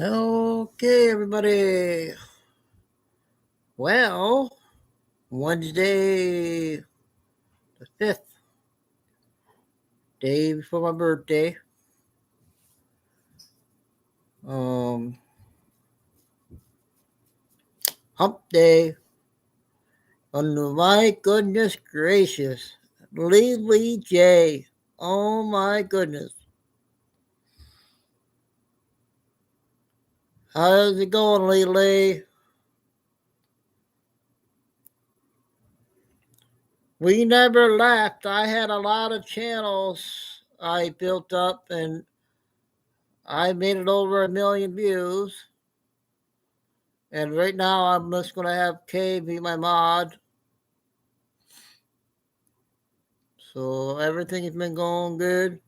Okay, everybody. Well, Wednesday the 5th, day before my birthday. Um, hump day. Oh my goodness gracious. Lee J. Oh my goodness. How's it going, Lee? We never left. I had a lot of channels I built up and I made it over 1,000,000 views. And right now I'm just going to have Kay be my mod. So everything has been going good.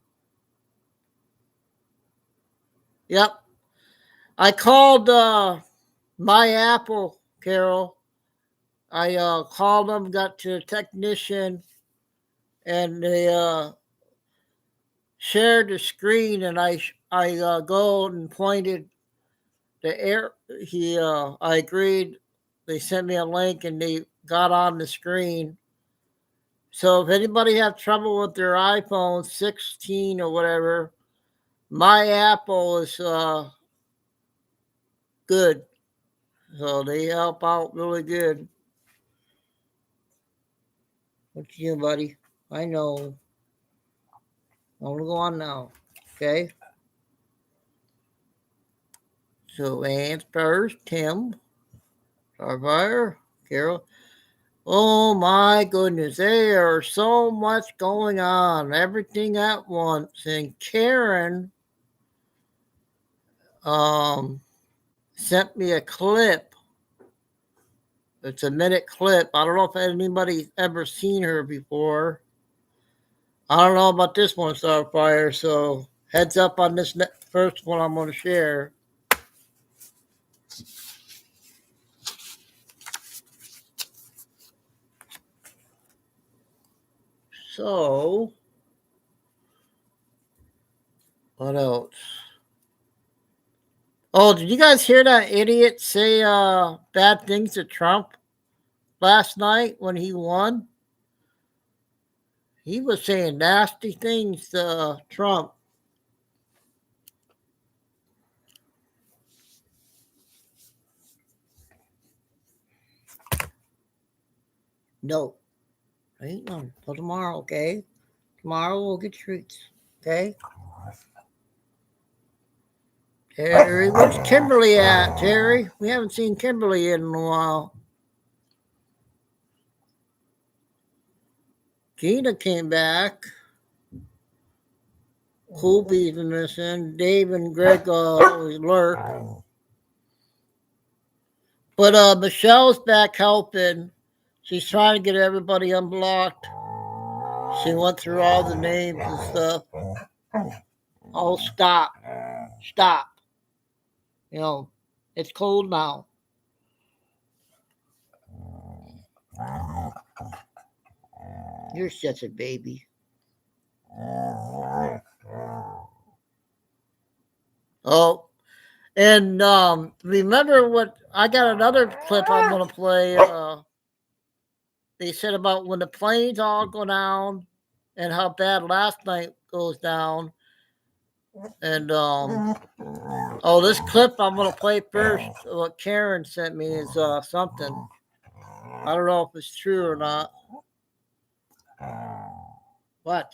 Yep. I called my Apple, Carol. I called them, got to a technician, and they shared the screen, and I go and pointed the air. I agreed. They sent me a link, and they got on the screen. So if anybody have trouble with their iPhone 16 or whatever, my Apple is good. So they help out really good. What's you, buddy? I know. I'm gonna go on now. Okay. So Lance first, Tim, Starfire, Carol. Oh my goodness, there is so much going on, everything at once. And Karen sent me a clip. It's a minute clip. I don't know if anybody's ever seen her before. I don't know about this one, Starfire. So heads up on this first one I'm going to share. So, what else? Oh, did you guys hear that idiot say bad things to Trump last night when he won? He was saying nasty things to Trump. No, ain't none. Till tomorrow, okay? Tomorrow we'll get treats, okay? Terry, where's Kimberly at, Terry? We haven't seen Kimberly in a while. Gina came back. Kobe's missing. Dave and Greg always lurk. But Michelle's back helping. She's trying to get everybody unblocked. She went through all the names and stuff. Oh, stop. Stop. You know, it's cold now. You're such a baby. Oh, and remember what I got another clip I'm gonna play. They said about when the planes all go down and how bad last night goes down. And this clip I'm gonna play first. What Karen sent me is something. I don't know if it's true or not. What?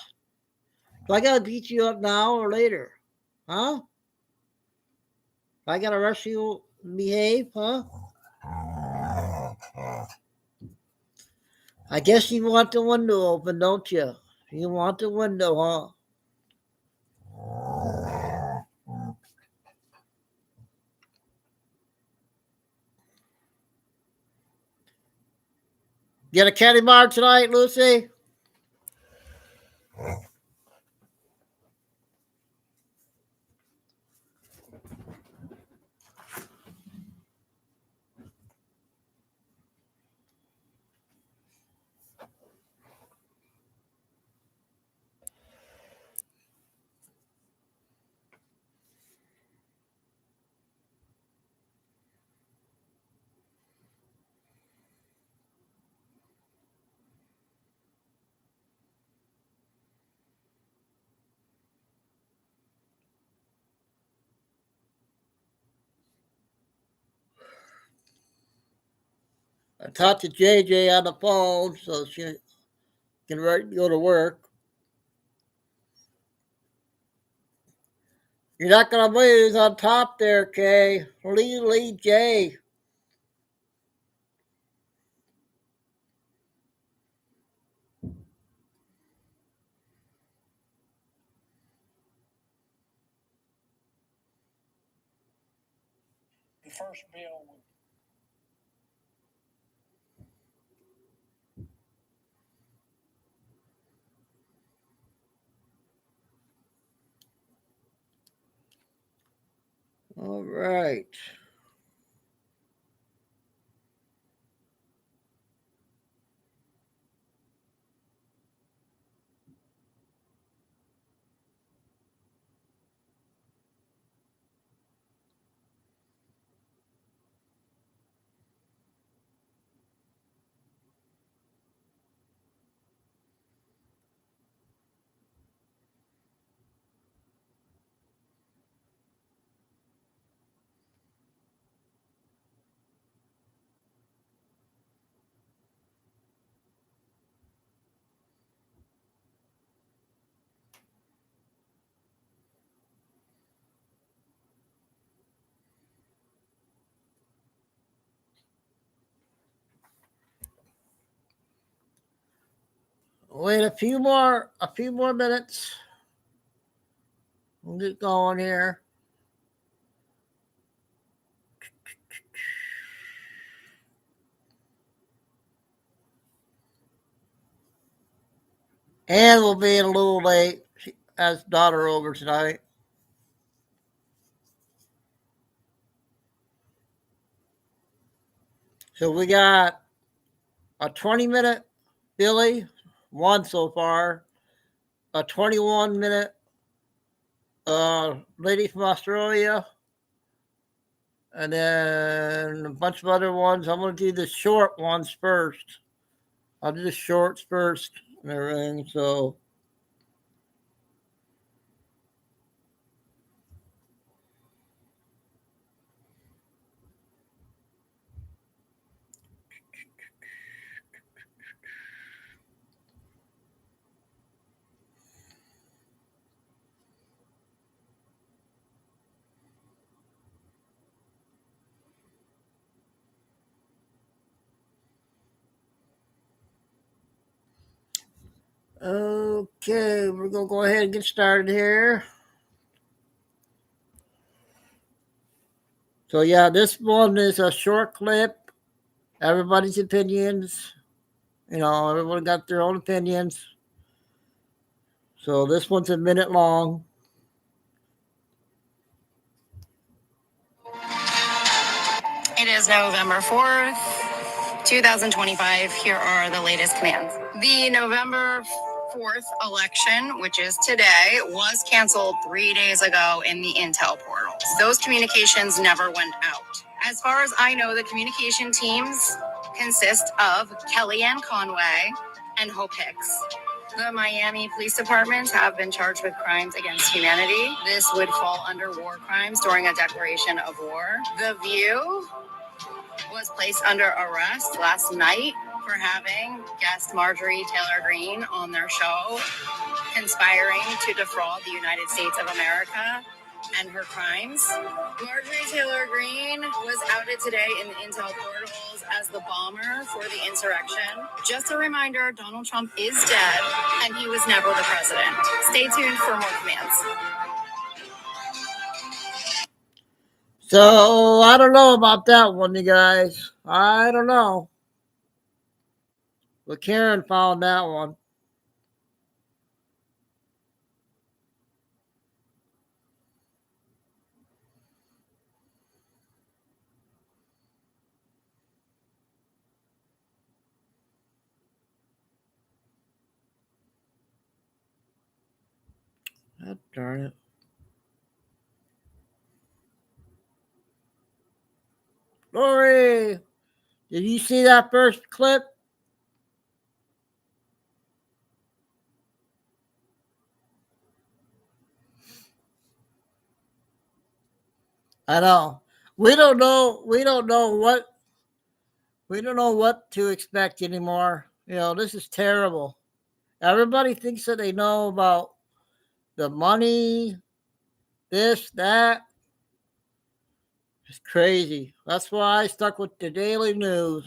Do I gotta beat you up now or later? Huh? I gotta rush you behave, huh? I guess you want the window open, don't you? You want the window, huh? Get a candy bar tonight, Lucy? I talked to JJ on the phone so she can go to work. You're not going to lose on top there, Kay. Lee J. The first bill would All right. Wait a few more minutes. We'll get going here. And we'll be a little late. She has daughter over tonight. So we got a 20-minute Billy, one so far, a 21-minute lady from Australia, and then a bunch of other ones. I'm going to do the short ones first. I'll do the shorts first and everything. So okay, we're going to go ahead and get started here. So yeah, this one is a short clip. Everybody's opinions. Everyone got their own opinions. So this one's a minute long. It is November 4th, 2025. Here are the latest commands. The November 4th election, which is today, was canceled 3 days ago in the Intel portals. Those communications never went out. As far as I know, the communication teams consist of Kellyanne Conway and Hope Hicks. The Miami Police Department have been charged with crimes against humanity. This would fall under war crimes during a declaration of war. The View was placed under arrest last night for having guest Marjorie Taylor Greene on their show, conspiring to defraud the United States of America and her crimes. Marjorie Taylor Greene was outed today in the Intel portals as the bomber for the insurrection. Just a reminder, Donald Trump is dead and he was never the president. Stay tuned for more commands. So I don't know about that one, you guys. I don't know. But Karen found that one. God darn it. Lori, did you see that first clip? I know. We don't know We don't know what to expect anymore. This is terrible. Everybody thinks that they know about the money, this, that. It's crazy. That's why I stuck with the daily news.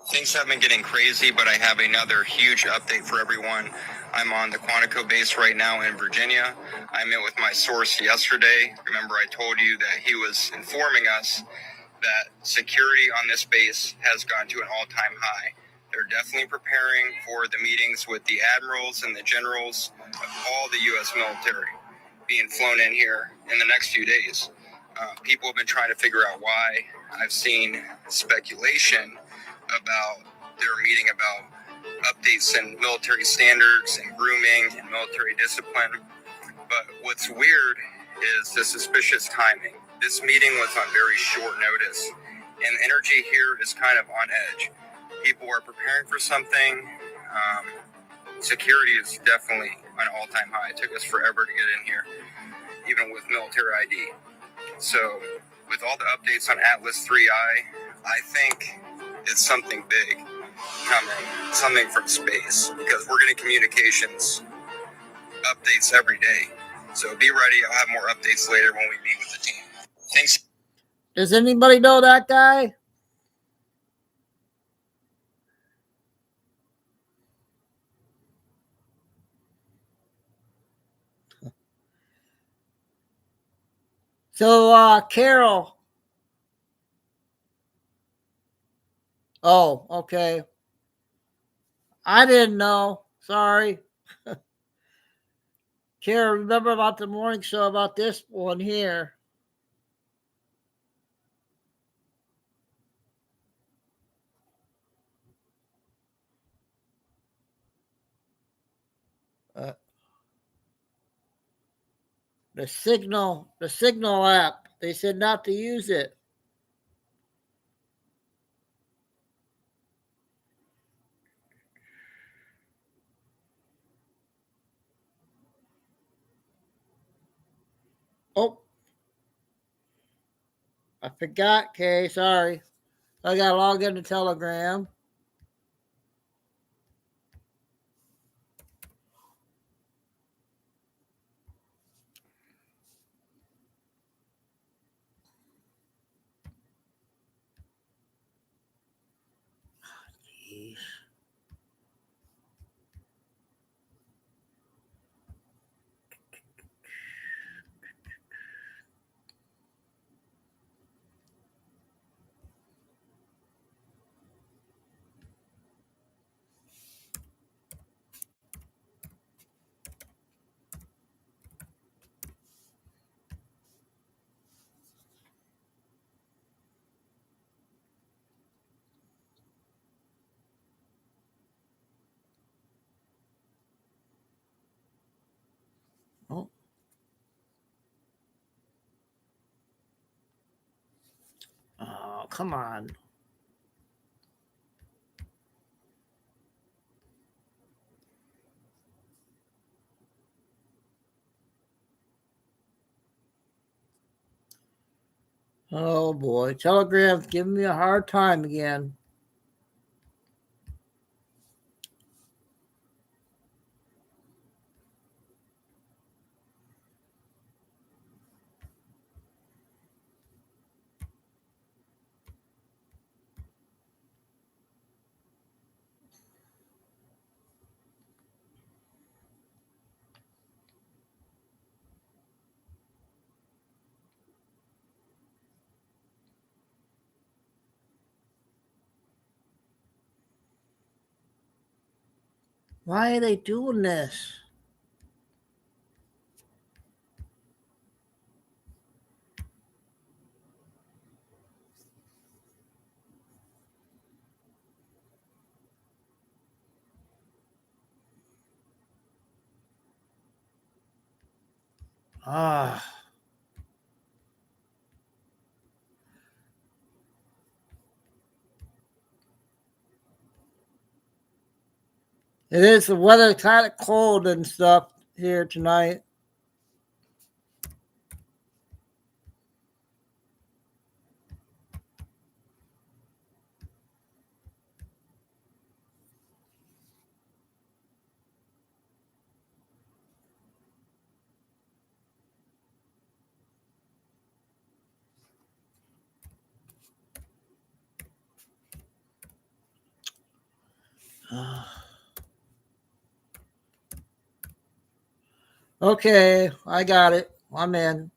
Things have been getting crazy, but I have another huge update for everyone. I'm on the Quantico base right now in Virginia. I met with my source yesterday. Remember, I told you that he was informing us that security on this base has gone to an all-time high. They're definitely preparing for the meetings with the admirals and the generals of all the U.S. military being flown in here in the next few days. People have been trying to figure out why. I've seen speculation about their meeting about updates in military standards and grooming and military discipline. But what's weird is the suspicious timing. This meeting was on very short notice, and energy here is kind of on edge. People are preparing for something. Security is definitely an all-time high. It took us forever to get in here, even with military ID. So with all the updates on Atlas 3I, I think it's something big coming, something from space, because we're getting communications updates every day. So be ready. I'll have more updates later when we meet with the team. Thanks. Does anybody know that guy? So, Carol. Oh, okay. I didn't know. Sorry. Carol, remember about the morning show about this one here? The Signal app. They said not to use it. Oh, I forgot, Kay. Sorry. I got to log into Telegram. Jeez. Oh. Oh, come on. Oh boy, Telegram's giving me a hard time again. Why are they doing this? Ah. It is, the weather kind of cold and stuff here tonight. Okay, I got it. I'm in.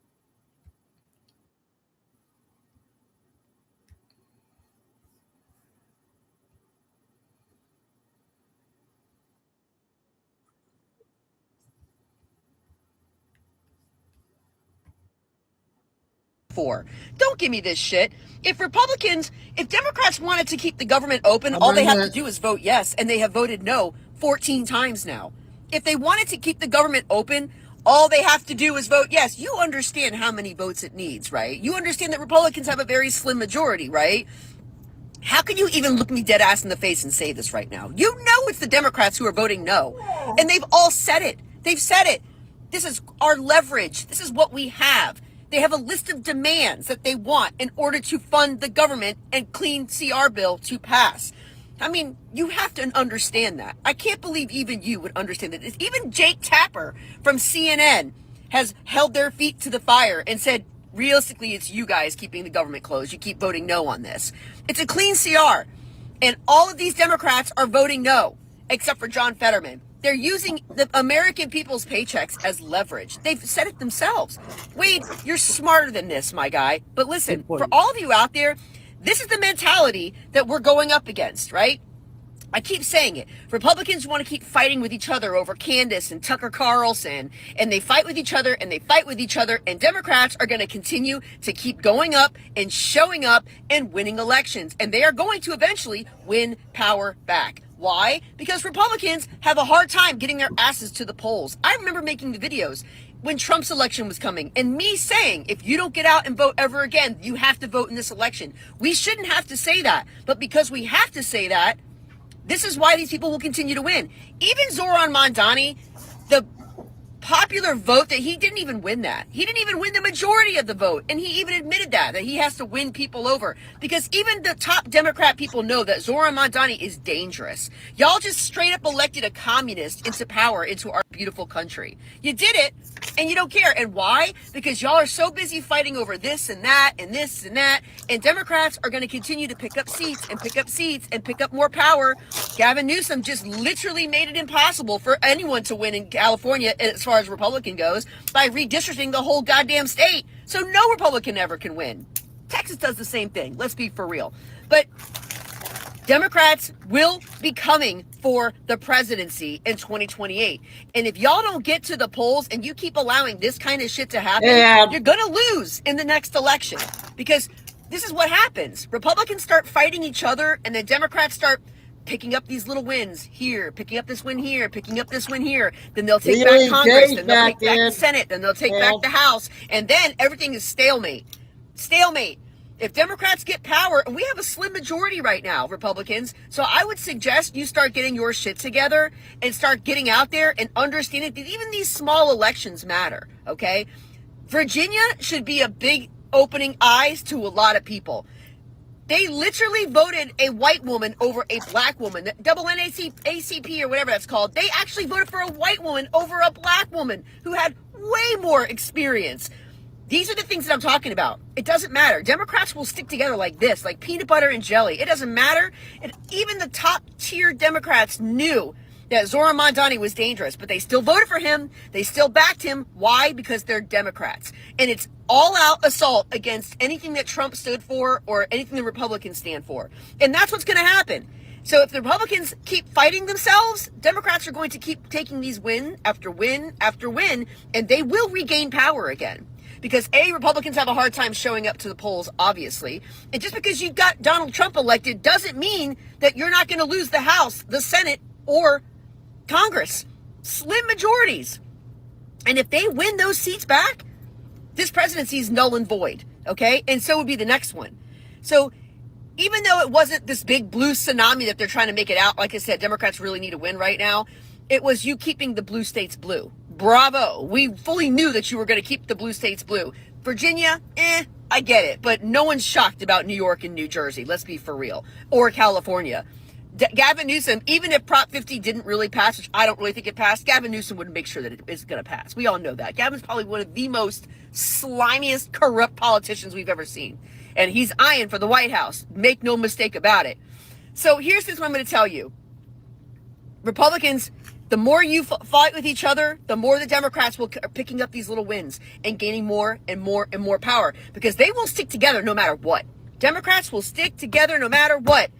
For. Don't give me this shit. If Democrats wanted to keep the government open, I'm all they in have to it. do is vote yes, and they have voted no 14 times now. If they wanted to keep the government open, all they have to do is vote yes. You understand how many votes it needs, right? You understand that Republicans have a very slim majority, right? How can you even look me dead ass in the face and say this right now? You know it's the Democrats who are voting no. And they've all said it. They've said it. This is our leverage. This is what we have. They have a list of demands that they want in order to fund the government and clean CR bill to pass. I mean, you have to understand that. I can't believe even you would understand that. Even Jake Tapper from CNN has held their feet to the fire and said, realistically, it's you guys keeping the government closed. You keep voting no on this. It's a clean CR. And all of these Democrats are voting no, except for John Fetterman. They're using the American people's paychecks as leverage. They've said it themselves. Wade, you're smarter than this, my guy. But listen, for all of you out there, this is the mentality that we're going up against, right? I keep saying it. Republicans want to keep fighting with each other over Candace and Tucker Carlson, and they fight with each other and they fight with each other, and Democrats are going to continue to keep going up and showing up and winning elections, and they are going to eventually win power back. Why? Because Republicans have a hard time getting their asses to the polls. I remember making the videos when Trump's election was coming and me saying, if you don't get out and vote ever again, you have to vote in this election. We shouldn't have to say that, but because we have to say that, this is why these people will continue to win. Even Zoran Mondani, the popular vote, that he didn't even win that. He didn't even win the majority of the vote. And he even admitted that he has to win people over. Because even the top Democrat people know that Zoran Mondani is dangerous. Y'all just straight up elected a communist into power, into our beautiful country. You did it, and you don't care. And why? Because y'all are so busy fighting over this and that and this and that. And Democrats are going to continue to pick up seats and pick up seats and pick up more power. Gavin Newsom just literally made it impossible for anyone to win in California as far as Republican goes by redistricting the whole goddamn state. So no Republican ever can win. Texas does the same thing. Let's be for real. But Democrats will be coming for the presidency in 2028. And if y'all don't get to the polls and you keep allowing this kind of shit to happen, you're going to lose in the next election. Because this is what happens. Republicans start fighting each other, and then Democrats start picking up these little wins here, picking up this win here, picking up this win here. Then they'll take back Congress, then they'll take back the Senate, then they'll take back the House. And then everything is stalemate. Stalemate. If Democrats get power, and we have a slim majority right now, Republicans, so I would suggest you start getting your shit together and start getting out there and understanding that even these small elections matter, okay? Virginia should be a big opening eyes to a lot of people. They literally voted a white woman over a black woman, the double NAACP or whatever that's called. They actually voted for a white woman over a black woman who had way more experience. These are the things that I'm talking about. It doesn't matter. Democrats will stick together like this, like peanut butter and jelly. It doesn't matter. And even the top tier Democrats knew that Zoran Mondani was dangerous, but they still voted for him. They still backed him. Why? Because they're Democrats. And it's all out assault against anything that Trump stood for or anything the Republicans stand for. And that's what's going to happen. So if the Republicans keep fighting themselves, Democrats are going to keep taking these win after win after win, and they will regain power again. Because Republicans have a hard time showing up to the polls, obviously. And just because you got Donald Trump elected doesn't mean that you're not going to lose the House, the Senate, or Congress. Slim majorities. And if they win those seats back, this presidency is null and void, okay? And so would be the next one. So even though it wasn't this big blue tsunami that they're trying to make it out, like I said, Democrats really need to win right now. It was you keeping the blue states blue. Bravo. We fully knew that you were going to keep the blue states blue. Virginia, I get it. But no one's shocked about New York and New Jersey. Let's be for real. Or California. Gavin Newsom, even if Prop 50 didn't really pass, which I don't really think it passed, Gavin Newsom would make sure that it is going to pass. We all know that. Gavin's probably one of the most slimiest, corrupt politicians we've ever seen. And he's eyeing for the White House. Make no mistake about it. So here's what I'm going to tell you. Republicans, the more you fight with each other, the more the Democrats are picking up these little wins and gaining more and more and more power, because they will stick together no matter what. Democrats will stick together no matter what.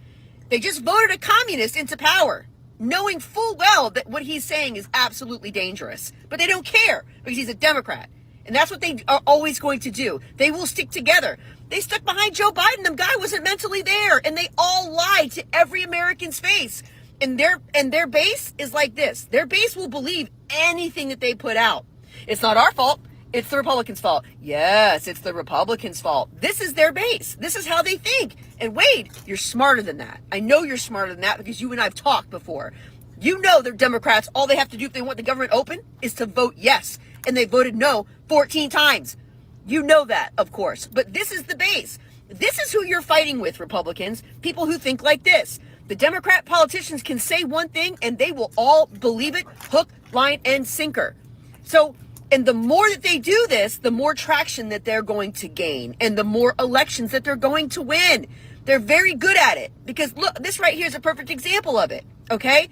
They just voted a communist into power, knowing full well that what he's saying is absolutely dangerous. But they don't care because he's a Democrat. And that's what they are always going to do. They will stick together. They stuck behind Joe Biden. The guy wasn't mentally there. And they all lied to every American's face. And their base is like this. Their base will believe anything that they put out. It's not our fault. It's the Republicans' fault. Yes, it's the Republicans' fault. This is their base. This is how they think. And Wade, you're smarter than that. I know you're smarter than that because you and I have talked before. You know they're Democrats. All they have to do if they want the government open is to vote yes. And they voted no 14 times. You know that, of course. But this is the base. This is who you're fighting with, Republicans. People who think like this. The Democrat politicians can say one thing and they will all believe it, hook, line, and sinker. So, and the more that they do this, the more traction that they're going to gain and the more elections that they're going to win. They're very good at it because look, this right here is a perfect example of it. Okay.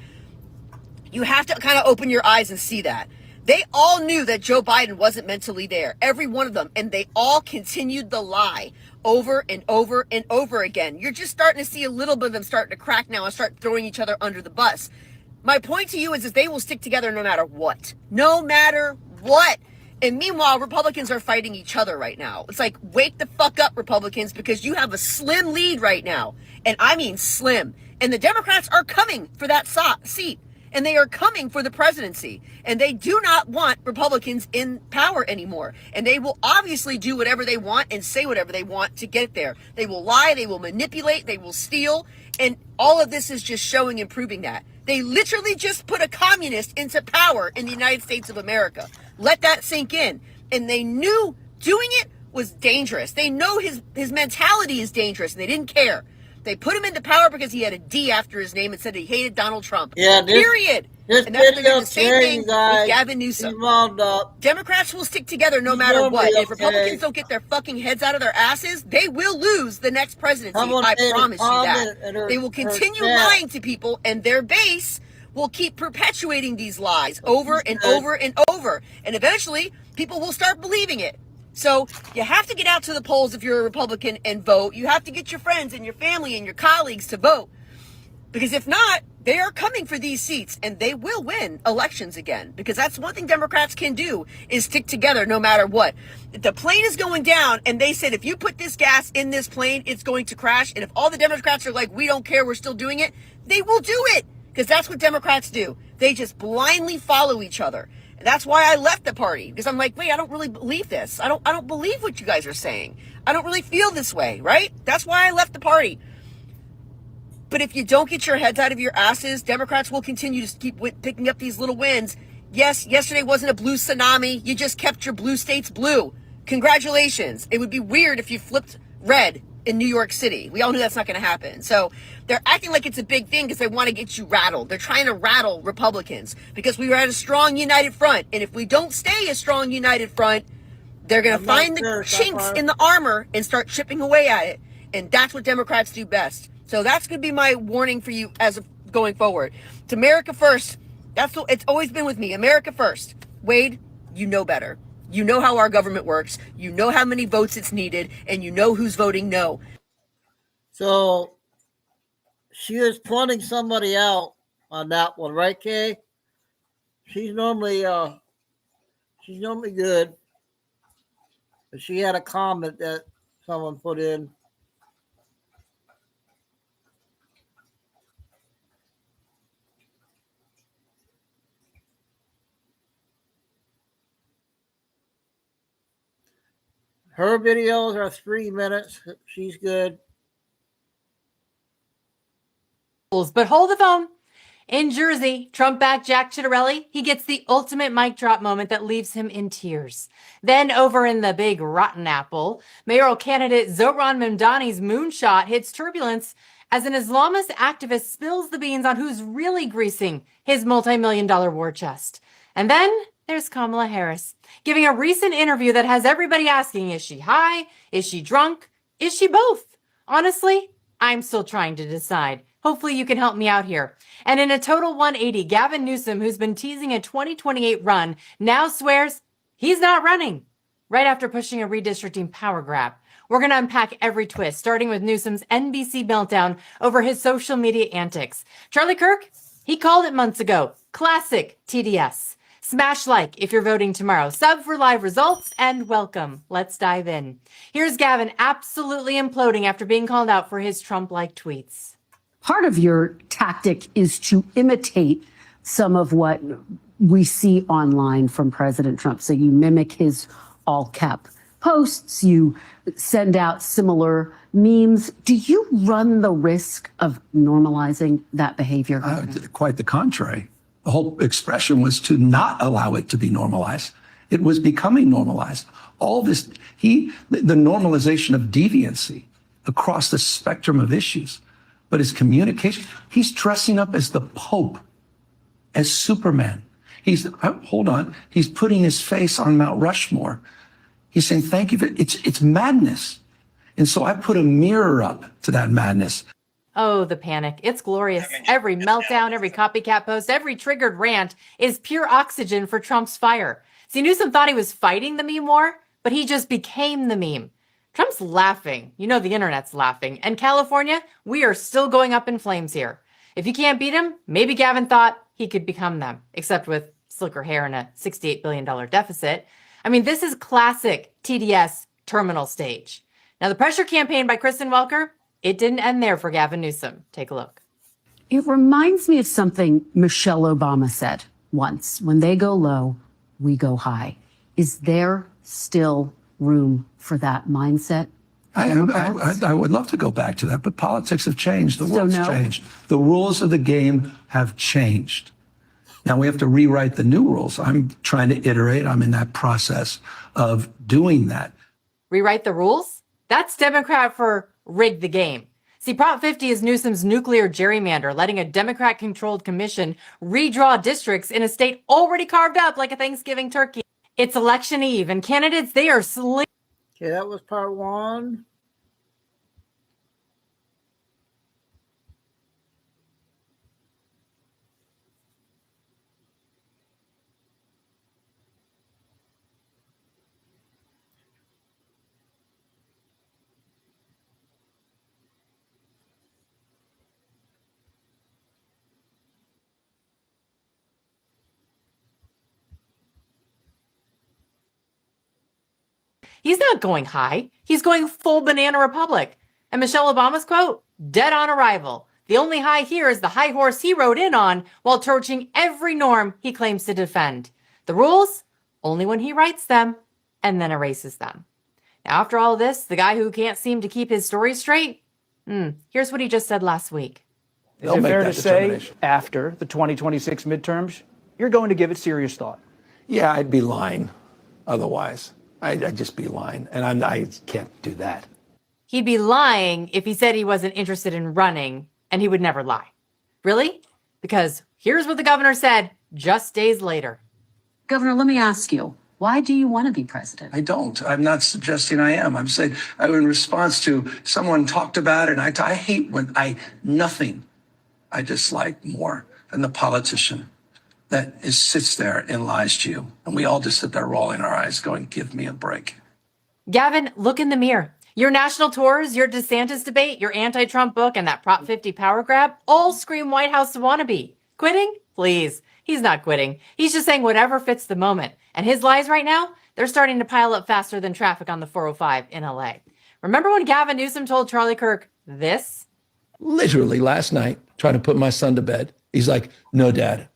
You have to kind of open your eyes and see that. They all knew that Joe Biden wasn't mentally there, every one of them, and they all continued the lie over and over and over again. You're just starting to see a little bit of them starting to crack now and start throwing each other under the bus. My point to you is they will stick together no matter what. No matter what. And meanwhile, Republicans are fighting each other right now. It's like, wake the fuck up, Republicans, because you have a slim lead right now. And I mean slim. And the Democrats are coming for that seat. And they are coming for the presidency. And they do not want Republicans in power anymore. And they will obviously do whatever they want and say whatever they want to get there. They will lie, they will manipulate, they will steal. And all of this is just showing and proving that. They literally just put a communist into power in the United States of America. Let that sink in. And they knew doing it was dangerous. They know his mentality is dangerous and they didn't care. They put him into power because he had a D after his name and said he hated Donald Trump. Yeah, period. And that's the same thing with Gavin Newsom. Up. Democrats will stick together no matter what. If Republicans don't get their fucking heads out of their asses, they will lose the next presidency. I promise you that. They will continue lying to people, and their base will keep perpetuating these lies over and over and over. And eventually, people will start believing it. So you have to get out to the polls if you're a Republican and vote. You have to get your friends and your family and your colleagues to vote. Because if not, they are coming for these seats and they will win elections again. Because that's one thing Democrats can do is stick together no matter what. If the plane is going down and they said, if you put this gas in this plane, it's going to crash. And if all the Democrats are like, we don't care, we're still doing it, they will do it. Because that's what Democrats do. They just blindly follow each other. And that's why I left the party, because I'm like, wait, I don't really believe this. I don't believe what you guys are saying. I don't really feel this way, right? That's why I left the party. But if you don't get your heads out of your asses, Democrats will continue to keep picking up these little wins. Yes, yesterday wasn't a blue tsunami. You just kept your blue states blue. Congratulations. It would be weird if you flipped red in New York City. We all knew that's not going to happen. So they're acting like it's a big thing because they want to get you rattled. They're trying to rattle Republicans because we were at a strong united front. And if we don't stay a strong united front, they're going to find the chinks in the armor and start chipping away at it. And that's what Democrats do best. So that's going to be my warning for you as of going forward. To America first. That's what it's always been with me. America first. Wade, you know better. You know how our government works. You know how many votes it's needed, and you know who's voting no. So she was pointing somebody out on that one, right, Kay? She's normally good. But she had a comment that someone put in. Her videos are 3 minutes. She's good. But hold the phone. In Jersey, Trump-backed Jack Ciattarelli, he gets the ultimate mic drop moment that leaves him in tears. Then over in the big rotten apple, mayoral candidate Zohran Mamdani's moonshot hits turbulence as an Islamist activist spills the beans on who's really greasing his multi-million-dollar war chest. And then there's Kamala Harris, giving a recent interview that has everybody asking, is she high? Is she drunk? Is she both? Honestly, I'm still trying to decide. Hopefully you can help me out here. And in a total 180, Gavin Newsom, who's been teasing a 2028 run, now swears he's not running right after pushing a redistricting power grab. We're going to unpack every twist, starting with Newsom's NBC meltdown over his social media antics. Charlie Kirk, he called it months ago. Classic TDS. Smash like if you're voting tomorrow. Sub for live results and welcome. Let's dive in. Here's Gavin absolutely imploding after being called out for his Trump-like tweets. Part of your tactic is to imitate some of what we see online from President Trump. So you mimic his all-cap posts, you send out similar memes. Do you run the risk of normalizing that behavior? Quite the contrary. The whole expression was to not allow it to be normalized. It was becoming normalized. All this, the normalization of deviancy across the spectrum of issues. But his communication, he's dressing up as the Pope, as Superman. Hold on, he's putting his face on Mount Rushmore. He's saying, thank you. It's madness. And so I put a mirror up to that madness. Oh, the panic. It's glorious. Every meltdown, every copycat post, every triggered rant is pure oxygen for Trump's fire. See, Newsom thought he was fighting the meme war, but he just became the meme. Trump's laughing. You know the internet's laughing. And California, we are still going up in flames here. If you can't beat him, maybe Gavin thought he could become them, except with slicker hair and a $68 billion deficit. I mean, this is classic TDS terminal stage. Now, the pressure campaign by Kristen Welker, it didn't end there for Gavin Newsom. Take a look. It reminds me of something Michelle Obama said once. When they go low, we go high. Is there still room for that mindset? I would love to go back to that, but politics have changed. The world's changed. The rules of the game have changed. Now we have to rewrite the new rules. I'm trying to iterate. I'm in that process of doing that. Rewrite the rules? That's Democrat for rig the game. See, Prop 50 is Newsom's nuclear gerrymander, letting a Democrat-controlled commission redraw districts in a state already carved up like a Thanksgiving turkey. It's election eve, and candidates, they are sleeping. Okay, that was part one. He's not going high. He's going full banana republic. And Michelle Obama's quote, dead on arrival. The only high here is the high horse he rode in on while torching every norm he claims to defend. The rules, only when he writes them and then erases them. Now, after all this, the guy who can't seem to keep his story straight, here's what he just said last week. Is it fair to say, after the 2026 midterms, you're going to give it serious thought? Yeah, I'd be lying otherwise. I'd just be lying, and I can't do that. He'd be lying if he said he wasn't interested in running, and he would never lie. Really? Because here's what the governor said just days later. Governor, let me ask you, why do you want to be president? I don't. I'm not suggesting I am. I'm saying in response to someone talked about it, and I hate when nothing I dislike more than the politician that sits there and lies to you. And we all just sit there rolling our eyes going, give me a break. Gavin, look in the mirror. Your national tours, your DeSantis debate, your anti-Trump book, and that Prop 50 power grab all scream White House wannabe. Quitting? Please. He's not quitting. He's just saying whatever fits the moment. And his lies right now, they're starting to pile up faster than traffic on the 405 in LA. Remember when Gavin Newsom told Charlie Kirk this? Literally last night, trying to put my son to bed. He's like, no, Dad,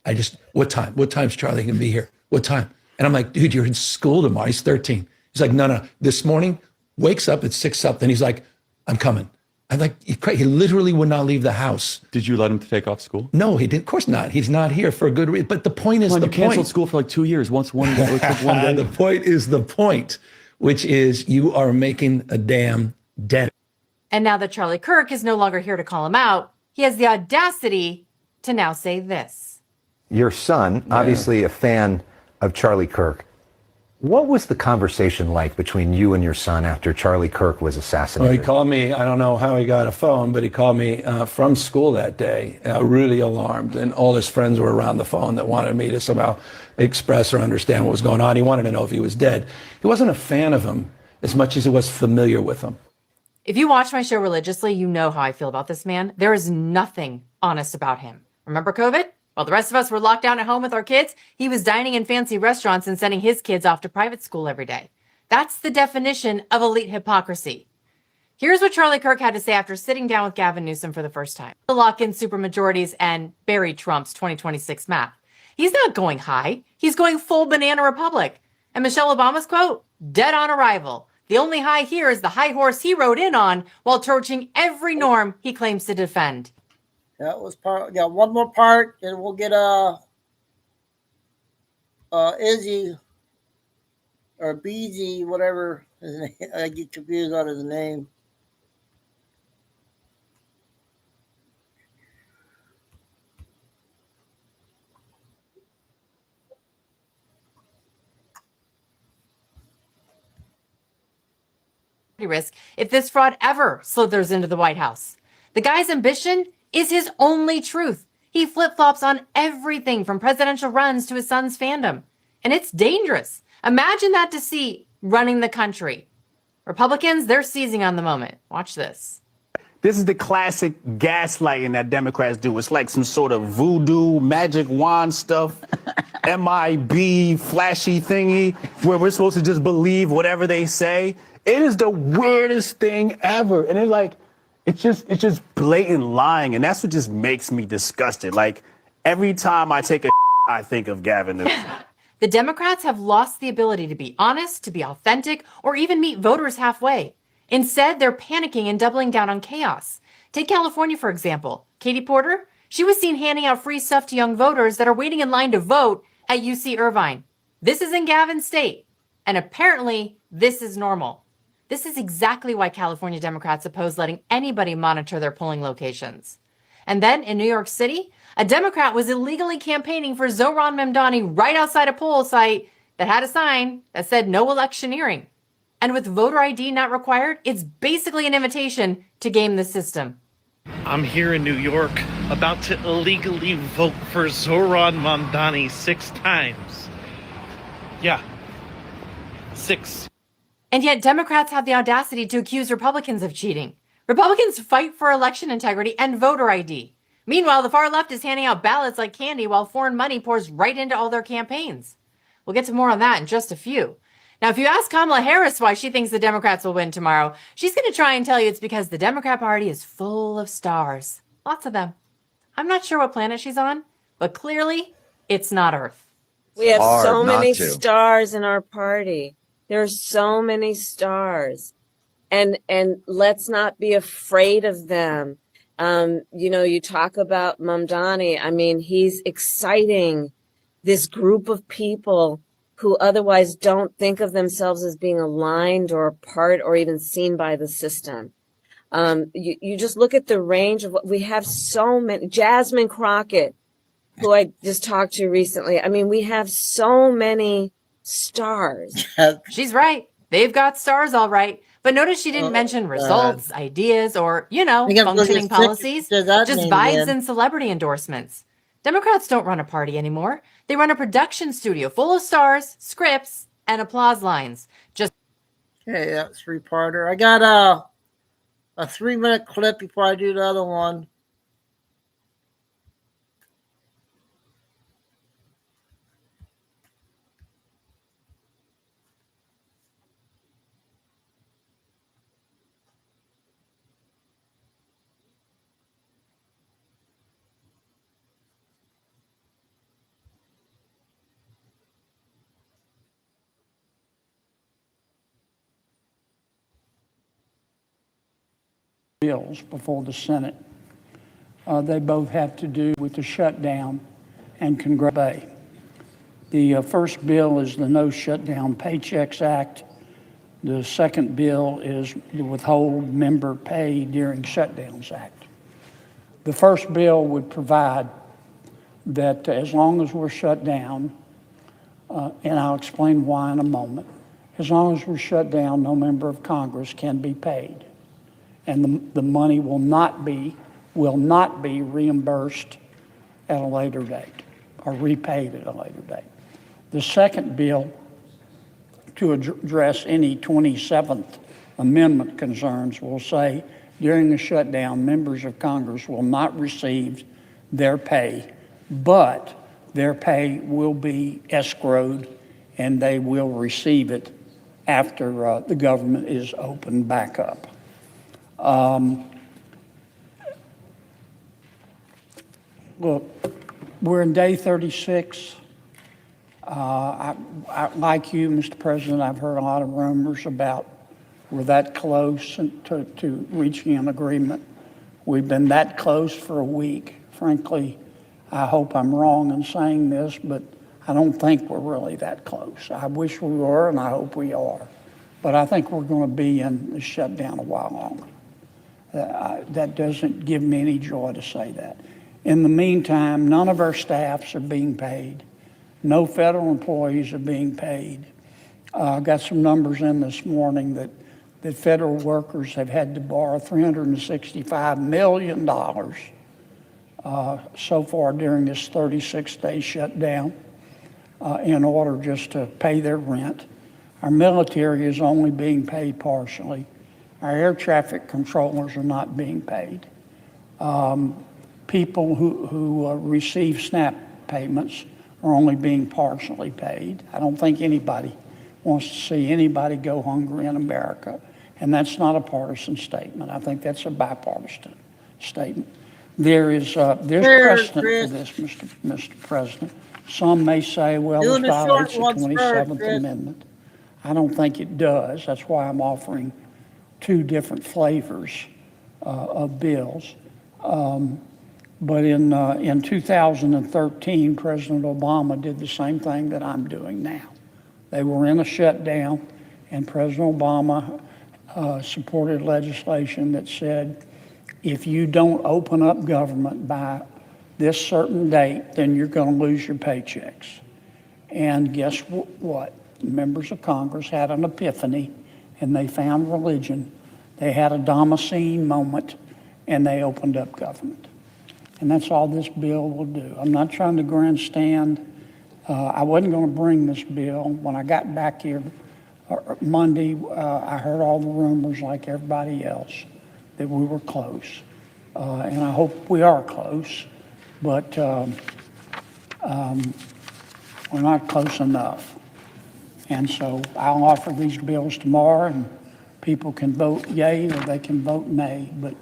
what time? What time's Charlie going to be here? What time? And I'm like, dude, you're in school tomorrow. He's 13. He's like, no. This morning, wakes up at 6 something. He's like, I'm coming. I'm like, he literally would not leave the house. Did you let him take off school? No, he did. Of course not. He's not here for a good reason. But the point is you canceled school for like 2 years. Once one day. The point is the point, which is you are making a damn debt. And now that Charlie Kirk is no longer here to call him out, he has the audacity to now say this. Your son, obviously a fan of Charlie Kirk, What was the conversation like between you and your son after Charlie Kirk was Well, assassinated? he called me, I don't know how he got a phone, but he called me from school that day, really alarmed. And all his friends were around the phone that wanted me to somehow express or understand what was going on. He wanted to know if he was dead. He wasn't a fan of him as much as he was familiar with him. If you watch my show religiously, you know how I feel about this man. There is nothing honest about him. Remember COVID? While the rest of us were locked down at home with our kids, he was dining in fancy restaurants and sending his kids off to private school every day. That's the definition of elite hypocrisy. Here's what Charlie Kirk had to say after sitting down with Gavin Newsom for the first time to lock in supermajorities and bury Trump's 2026 map. He's not going high. He's going full banana republic. And Michelle Obama's quote, dead on arrival. The only high here is the high horse he rode in on while torching every norm he claims to defend. That was part. Yeah, one more part, and we'll get Izzy or BZ, whatever his name. I get confused on his name. Risk if this fraud ever slithers into the White House. The guy's ambition is his only truth. He flip-flops on everything from presidential runs to his son's fandom. And it's dangerous. Imagine that deceit running the country. Republicans, they're seizing on the moment. Watch this. This is the classic gaslighting that Democrats do. It's like some sort of voodoo, magic wand stuff, MIB, flashy thingy, where we're supposed to just believe whatever they say. It is the weirdest thing ever. And it's just blatant lying. And that's what just makes me disgusted. Like, every time I take a I think of Gavin Newsom. The Democrats have lost the ability to be honest, to be authentic, or even meet voters halfway. Instead, they're panicking and doubling down on chaos. Take California, for example. Katie Porter, she was seen handing out free stuff to young voters that are waiting in line to vote at UC Irvine. This is in Gavin's state. And apparently, this is normal. This is exactly why California Democrats oppose letting anybody monitor their polling locations. And then in New York City, a Democrat was illegally campaigning for Zohran Mamdani right outside a poll site that had a sign that said no electioneering. And with voter ID not required, it's basically an invitation to game the system. I'm here in New York about to illegally vote for Zohran Mamdani 6 times. Yeah, 6. And yet Democrats have the audacity to accuse Republicans of cheating. Republicans fight for election integrity and voter ID. Meanwhile, the far left is handing out ballots like candy while foreign money pours right into all their campaigns. We'll get to more on that in just a few. Now, if you ask Kamala Harris why she thinks the Democrats will win tomorrow, she's going to try and tell you it's because the Democrat Party is full of stars. Lots of them. I'm not sure what planet she's on, but clearly it's not Earth. We have so many stars in our party. There's so many stars. And let's not be afraid of them. You talk about Mamdani. I mean, he's exciting this group of people who otherwise don't think of themselves as being aligned or a part or even seen by the system. You just look at the range of what we have. So many. Jasmine Crockett, who I just talked to recently. I mean, we have so many stars. She's right. They've got stars, all right. But notice she didn't mention results, ideas, or, functioning policies, just vibes and celebrity endorsements. Democrats don't run a party anymore. They run a production studio full of stars, scripts, and applause lines. Okay, that's 3-parter. I got a 3-minute clip before I do the other one. Bills before the Senate. They both have to do with the shutdown and Congress Bay. The first bill is the No Shutdown Paychecks Act. The second bill is the Withhold Member Pay During Shutdowns Act. The first bill would provide that as long as we're shut down, and I'll explain why in a moment. As long as we're shut down, no member of Congress can be paid. And the money will not be reimbursed at a later date or repaid at a later date. The second bill to address any 27th Amendment concerns will say during the shutdown, members of Congress will not receive their pay, but their pay will be escrowed and they will receive it after the government is opened back up. Look, we're in day 36. I, like you, Mr. President, I've heard a lot of rumors about we're that close to reaching an agreement. We've been that close for a week. Frankly, I hope I'm wrong in saying this, but I don't think we're really that close. I wish we were, and I hope we are. But I think we're going to be in the shutdown a while longer. That doesn't give me any joy to say that. In the meantime, none of our staffs are being paid. No federal employees are being paid. I got some numbers in this morning that federal workers have had to borrow $365 million so far during this 36-day shutdown in order just to pay their rent. Our military is only being paid partially. Our air traffic controllers are not being paid. People who receive SNAP payments are only being partially paid. I don't think anybody wants to see anybody go hungry in America, and that's not a partisan statement. I think that's a bipartisan statement. There's precedent for this, Mr. President. Some may say, well, this violates the 27th Amendment. I don't think it does. That's why I'm offering two different flavors of bills. But in 2013, President Obama did the same thing that I'm doing now. They were in a shutdown, and President Obama supported legislation that said, if you don't open up government by this certain date, then you're going to lose your paychecks. And guess what? Members of Congress had an epiphany, and they found religion. They had a Damascene moment, and they opened up government. And that's all this bill will do. I'm not trying to grandstand. I wasn't going to bring this bill. When I got back here Monday, I heard all the rumors like everybody else that we were close. And I hope we are close, but we're not close enough. And so I'll offer these bills tomorrow, and people can vote yay or they can vote nay. But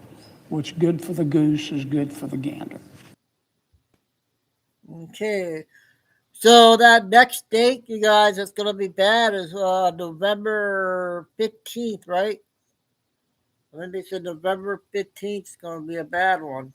what's good for the goose is good for the gander. Okay. So that next date, you guys, that's going to be bad is November 15th, right? I think they said November 15th is going to be a bad one.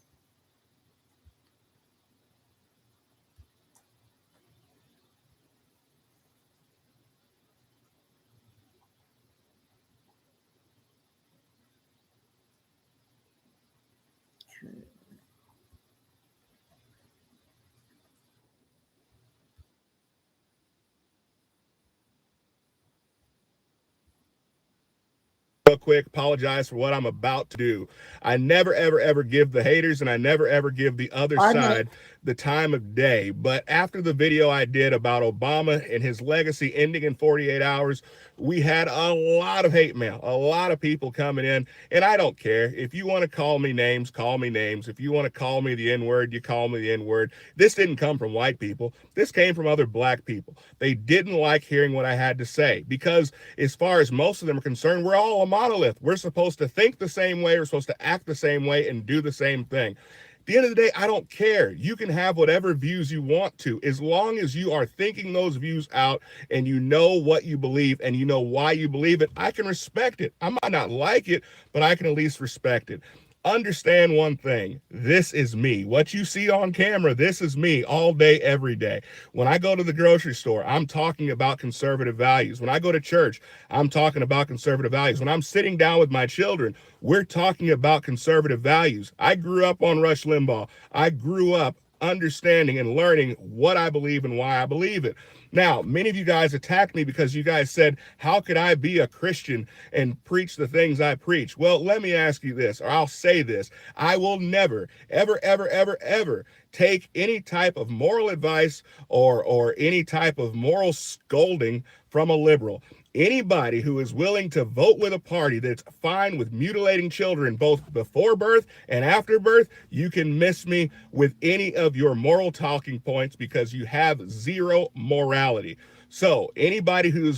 Real quick, apologize for what I'm about to do. I never, ever, ever give the haters, and I never, ever give the other side the time of day. But after the video I did about Obama and his legacy ending in 48 hours, we had a lot of hate mail, a lot of people coming in, and I don't care. If you want to call me names, call me names. If you want to call me the N-word, you call me the N-word. This didn't come from white people. This came from other black people. They didn't like hearing what I had to say because as far as most of them are concerned, we're all a monolith. We're supposed to think the same way. We're supposed to act the same way and do the same thing. At the end of the day, I don't care. You can have whatever views you want to, as long as you are thinking those views out and you know what you believe and you know why you believe it. I can respect it. I might not like it, but I can at least respect it. Understand one thing. This is me. What you see on camera, this is me all day, every day. When I go to the grocery store, I'm talking about conservative values. When I go to church, I'm talking about conservative values. When I'm sitting down with my children, we're talking about conservative values. I grew up on Rush Limbaugh. I grew up understanding and learning what I believe and why I believe it. Now, many of you guys attacked me because you guys said, how could I be a Christian and preach the things I preach? Well, let me ask you this, or I'll say this. I will never, ever, ever, ever, ever take any type of moral advice or any type of moral scolding from a liberal. Anybody who is willing to vote with a party that's fine with mutilating children both before birth and after birth, you can miss me with any of your moral talking points because you have zero morality. So anybody who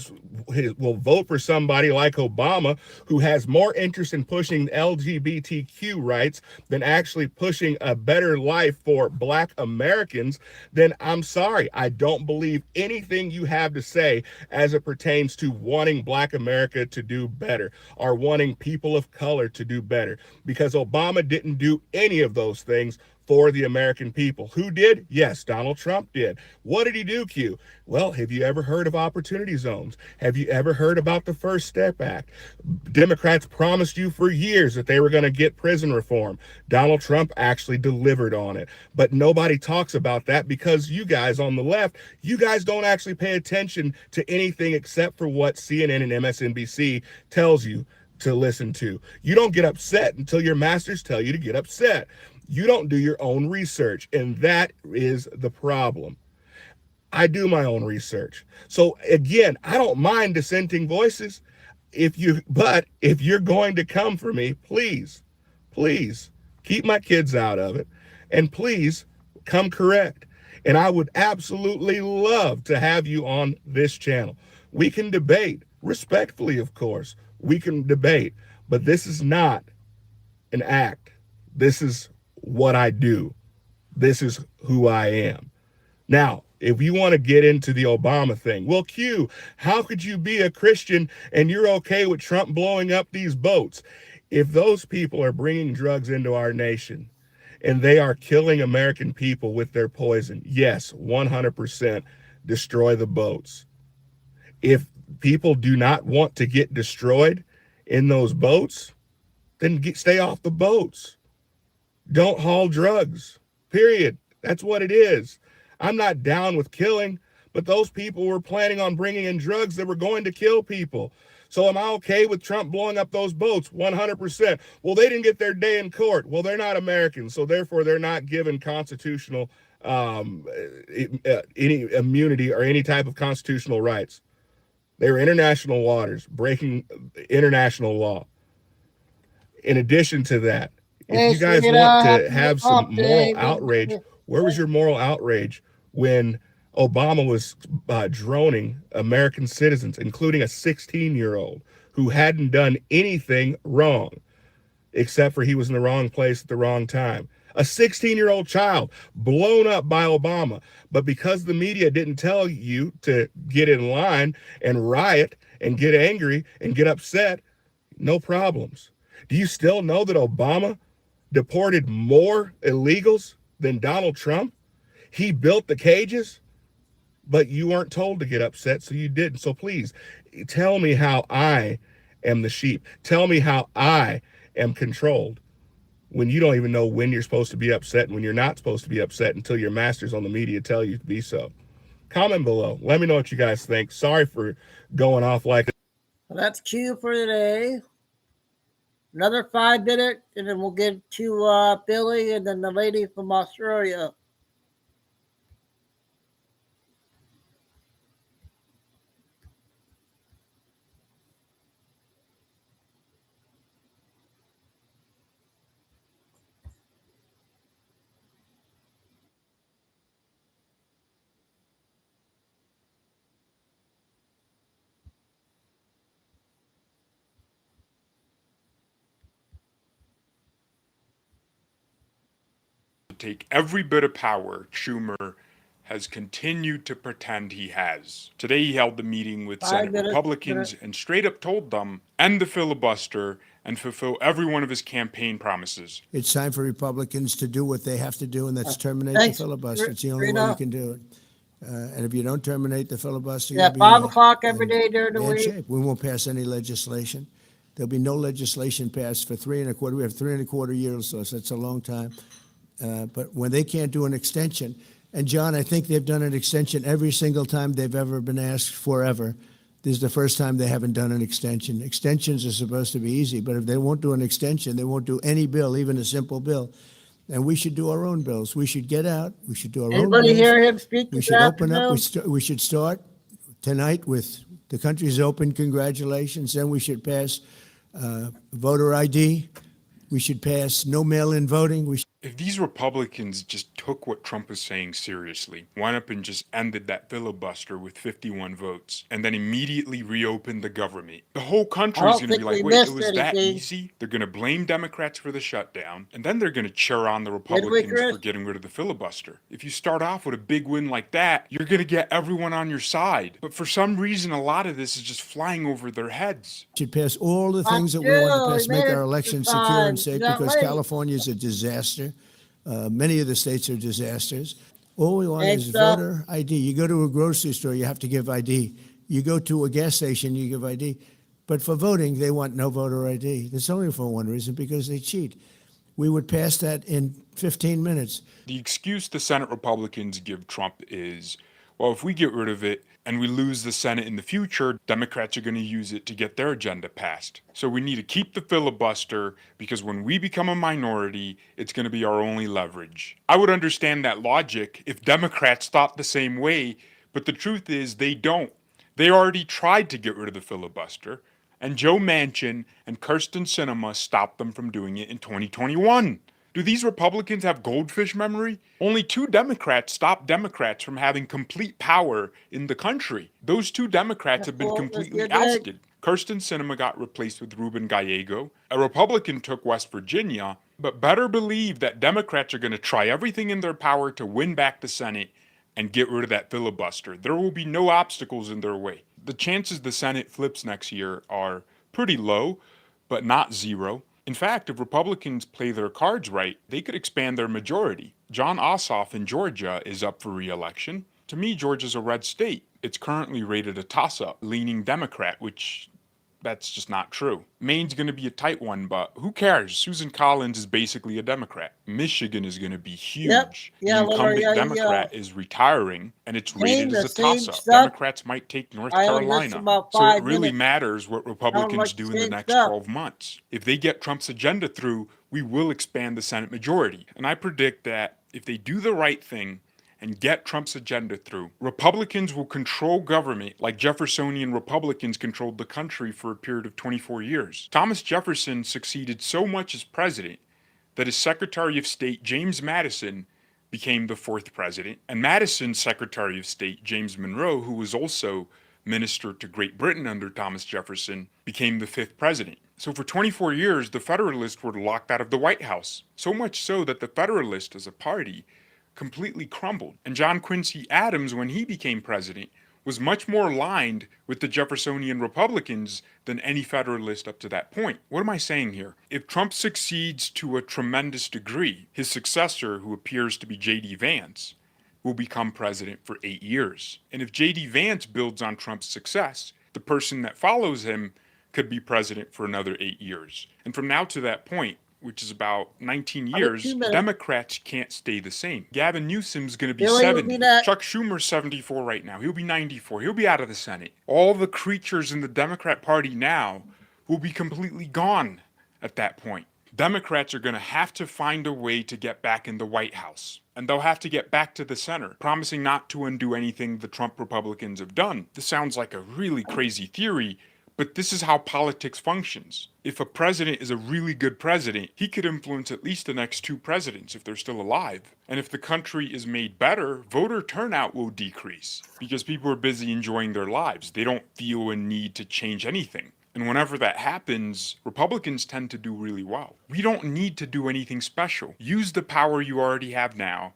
will vote for somebody like Obama, who has more interest in pushing LGBTQ rights than actually pushing a better life for Black Americans, then I'm sorry, I don't believe anything you have to say as it pertains to wanting Black America to do better or wanting people of color to do better, because Obama didn't do any of those things for the American people. Who did? Yes, Donald Trump did. What did he do, Q? Well, have you ever heard of opportunity zones? Have you ever heard about the First Step Act? Democrats promised you for years that they were going to get prison reform. Donald Trump actually delivered on it. But nobody talks about that because you guys on the left, you guys don't actually pay attention to anything except for what CNN and MSNBC tells you to listen to. You don't get upset until your masters tell you to get upset. You don't do your own research, and that is the problem. I do my own research. So again, I don't mind dissenting voices. But if you're going to come for me, please keep my kids out of it, and please come correct. And I would absolutely love to have you on this channel. We can debate respectfully, of course. We can debate, but this is not an act. This is what I do. This is who I am. Now, if you want to get into the Obama thing, well, Q, how could you be a Christian and you're okay with Trump blowing up these boats? If those people are bringing drugs into our nation and they are killing American people with their poison, yes, 100% destroy the boats. If people do not want to get destroyed in those boats, then stay off the boats. Don't haul drugs, period. That's what it is. I'm not down with killing, but those people were planning on bringing in drugs that were going to kill people. So am I okay with Trump blowing up those boats? 100%. Well, they didn't get their day in court. Well, they're not Americans, so therefore they're not given constitutional any immunity or any type of constitutional rights. They were international waters, breaking international law. In addition to that, if you guys want to have some moral outrage, where was your moral outrage when Obama was droning American citizens, including a 16-year-old who hadn't done anything wrong, except for he was in the wrong place at the wrong time? A 16-year-old child blown up by Obama. But because the media didn't tell you to get in line and riot and get angry and get upset, no problems. Do you still know that Obama deported more illegals than Donald Trump? He built the cages, but you weren't told to get upset, so you didn't. So please, tell me how I am the sheep. Tell me how I am controlled when you don't even know when you're supposed to be upset and when you're not supposed to be upset until your masters on the media tell you to be so. Comment below. Let me know what you guys think. Sorry for going off like that. Well, that's Q for today. Another 5 minutes, and then we'll get to Billy and then the lady from Australia. Take every bit of power Schumer has continued to pretend he has. Today he held the meeting with Senate Republicans and straight up told them, end the filibuster and fulfill every one of his campaign promises. It's time for Republicans to do what they have to do, and that's terminate the filibuster. It's the only way you can do it. And if you don't terminate the filibuster, yeah, 5 o'clock every day during the week. Shape. We won't pass any legislation. There'll be no legislation passed for 3 1/4. We have 3 1/4 years, so that's a long time. But when they can't do an extension, and John, I think they've done an extension every single time they've ever been asked forever. This is the first time they haven't done an extension. Extensions are supposed to be easy, but if they won't do an extension, they won't do any bill, even a simple bill. And we should do our own bills. We should get out. We should do our own bills. Anybody hear him speak We this should open up. afternoon? We should start tonight with the country's open. Congratulations. Then we should pass voter ID. We should pass no mail-in voting. If these Republicans just took what Trump was saying seriously, went up and just ended that filibuster with 51 votes, and then immediately reopened the government, the whole country is going to be like, wait, it was that easy? They're going to blame Democrats for the shutdown, and then they're going to cheer on the Republicans for getting rid of the filibuster. If you start off with a big win like that, you're going to get everyone on your side. But for some reason, a lot of this is just flying over their heads. Should pass all the things that we want to pass, make our elections secure and safe, because California is a disaster. Many of the states are disasters. All we want is voter ID. You go to a grocery store, you have to give ID. You go to a gas station, you give ID. But for voting, they want no voter ID. That's only for one reason, because they cheat. We would pass that in 15 minutes. The excuse the Senate Republicans give Trump is, well, if we get rid of it and we lose the Senate in the future, Democrats are going to use it to get their agenda passed. So we need to keep the filibuster because when we become a minority, it's going to be our only leverage. I would understand that logic if Democrats thought the same way, but the truth is they don't. They already tried to get rid of the filibuster, and Joe Manchin and Kyrsten Sinema stopped them from doing it in 2021. Do these Republicans have goldfish memory? Only 2 Democrats stopped Democrats from having complete power in the country. Those 2 Democrats have been completely ousted. Kyrsten Sinema got replaced with Ruben Gallego. A Republican took West Virginia. But better believe that Democrats are going to try everything in their power to win back the Senate and get rid of that filibuster. There will be no obstacles in their way. The chances the Senate flips next year are pretty low, but not zero. In fact, if Republicans play their cards right, they could expand their majority. John Ossoff in Georgia is up for re-election. To me, Georgia's a red state. It's currently rated a toss-up, leaning Democrat, which that's just not true. Maine's going to be a tight one, but who cares? Susan Collins is basically a Democrat. Michigan is going to be huge. The incumbent Democrat is retiring, and it's rated as a toss-up. Democrats might take North Carolina. So it really matters what Republicans do in the next 12 months. If they get Trump's agenda through, we will expand the Senate majority. And I predict that if they do the right thing, and get Trump's agenda through, Republicans will control government like Jeffersonian Republicans controlled the country for a period of 24 years. Thomas Jefferson succeeded so much as president that his Secretary of State, James Madison, became the 4th president, and Madison's Secretary of State, James Monroe, who was also minister to Great Britain under Thomas Jefferson, became the 5th president. So for 24 years, the Federalists were locked out of the White House, so much so that the Federalists as a party completely crumbled. And John Quincy Adams, when he became president, was much more aligned with the Jeffersonian Republicans than any Federalist up to that point. What am I saying here? If Trump succeeds to a tremendous degree, his successor, who appears to be J.D. Vance, will become president for 8 years. And if J.D. Vance builds on Trump's success, the person that follows him could be president for another 8 years. And from now to that point, which is about 19 years, Democrats can't stay the same. Gavin Newsom's going to be 70. Chuck Schumer's 74 right now. He'll be 94. He'll be out of the Senate. All the creatures in the Democrat Party now will be completely gone at that point. Democrats are going to have to find a way to get back in the White House. And they'll have to get back to the center, promising not to undo anything the Trump Republicans have done. This sounds like a really crazy theory, but this is how politics functions. If a president is a really good president, he could influence at least the next 2 presidents if they're still alive. And if the country is made better, voter turnout will decrease because people are busy enjoying their lives. They don't feel a need to change anything. And whenever that happens, Republicans tend to do really well. We don't need to do anything special. Use the power you already have now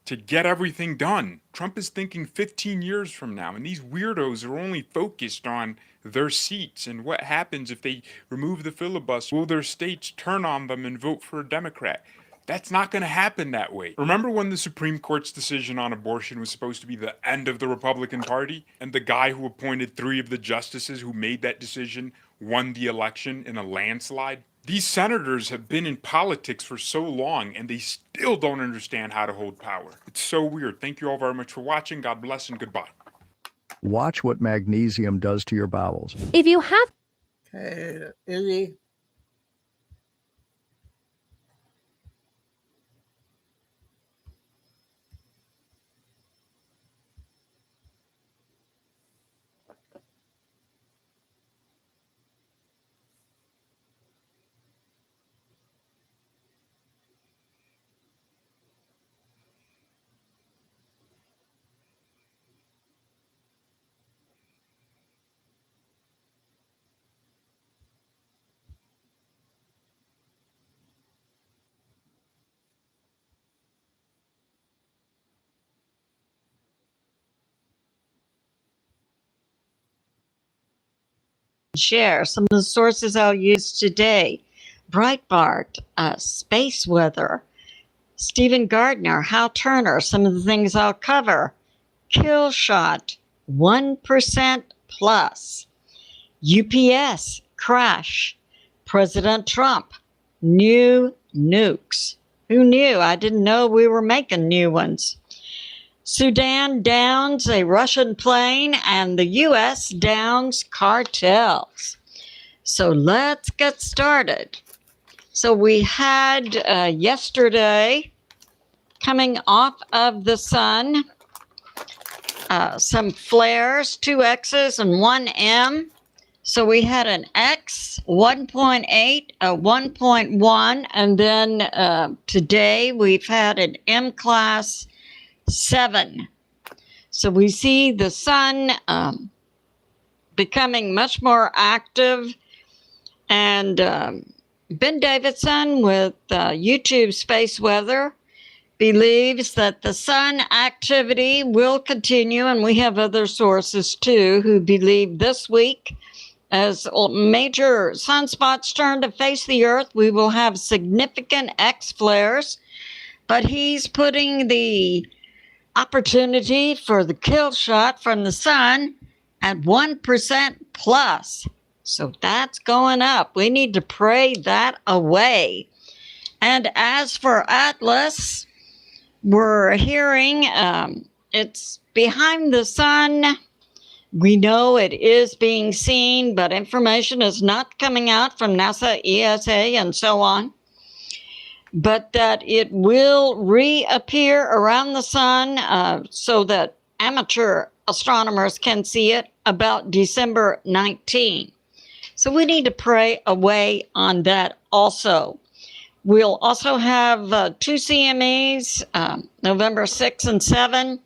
to get everything done. Trump is thinking 15 years from now, and these weirdos are only focused on their seats and what happens if they remove the filibuster. Will their states turn on them and vote for a Democrat? That's not going to happen that way. Remember when the Supreme Court's decision on abortion was supposed to be the end of the Republican Party, and the guy who appointed 3 of the justices who made that decision won the election in a landslide? These senators have been in politics for so long and they still don't understand how to hold power. It's so weird. Thank you all very much for watching. God bless and goodbye. Watch what magnesium does to your bowels. If you have Okay, Izzy. Share some of the sources I'll use today. Breitbart, Space Weather, Stephen Gardner, Hal Turner, some of the things I'll cover. Kill Shot, 1% plus. UPS, crash. President Trump, new nukes. Who knew? I didn't know we were making new ones. Sudan downs a Russian plane and the U.S. downs cartels. So let's get started. So we had yesterday, coming off of the sun, some flares, 2 X's and 1 M. So we had an X, 1.8, a 1.1, and then today we've had an M class 7. So we see the sun becoming much more active. And Ben Davidson with YouTube Space Weather believes that the sun activity will continue. And we have other sources too who believe this week, as major sunspots turn to face the Earth, we will have significant X flares. But he's putting the opportunity for the kill shot from the sun at 1% plus. So that's going up. We need to pray that away. And as for Atlas, we're hearing it's behind the sun. We know it is being seen, but information is not coming out from NASA, ESA, and so on. But that it will reappear around the sun so that amateur astronomers can see it about December 19. So we need to pray away on that also. We'll also have 2 CMEs, November 6 and 7,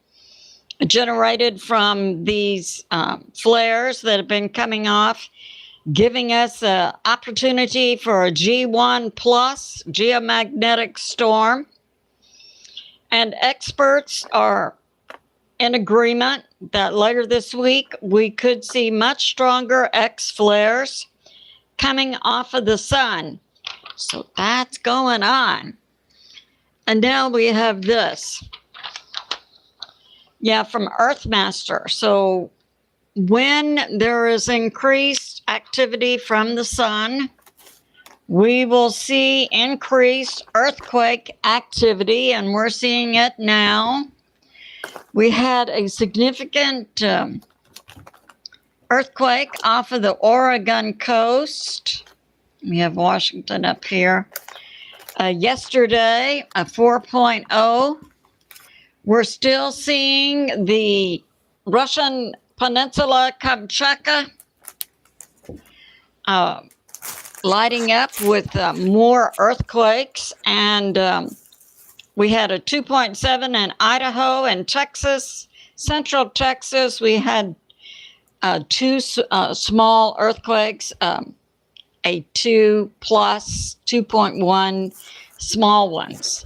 generated from these flares that have been coming off, giving us an opportunity for a G1 plus geomagnetic storm. And experts are in agreement that later this week we could see much stronger X flares coming off of the sun. So that's going on. And now we have this. Yeah, from Earthmaster. So when there is increased activity from the sun, we will see increased earthquake activity, and we're seeing it now. We had a significant earthquake off of the Oregon coast. We have Washington up here. Yesterday, a 4.0. We're still seeing the Russian Peninsula, Kamchatka, lighting up with more earthquakes. And we had a 2.7 in Idaho and Texas, Central Texas. We had 2 small earthquakes, a 2 plus, 2.1 small ones.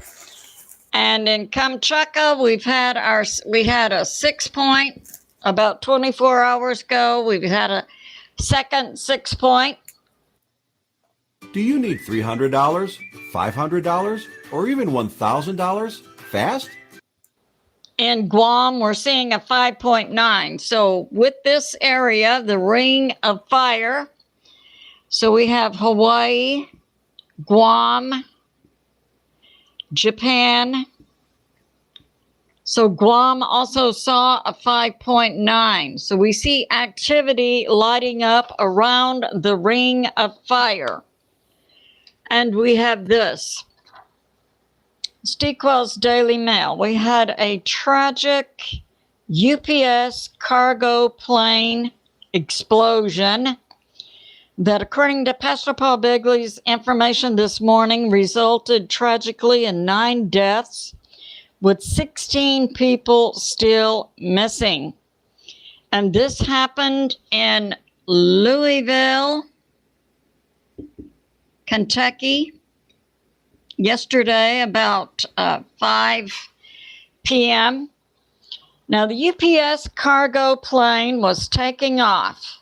And in Kamchatka, we had a 6 point about 24 hours ago. We've had a second 6 point. Do you need $300, $500, or even $1,000 fast? In Guam, we're seeing a 5.9. So with this area, the ring of fire, so we have Hawaii, Guam, Japan. So Guam also saw a 5.9. So we see activity lighting up around the ring of fire. And we have this. Stickwell's Daily Mail. We had a tragic UPS cargo plane explosion that, according to Pastor Paul Bigley's information this morning, resulted tragically in 9 deaths, with 16 people still missing. And this happened in Louisville, Kentucky, yesterday about 5 p.m. Now, the UPS cargo plane was taking off.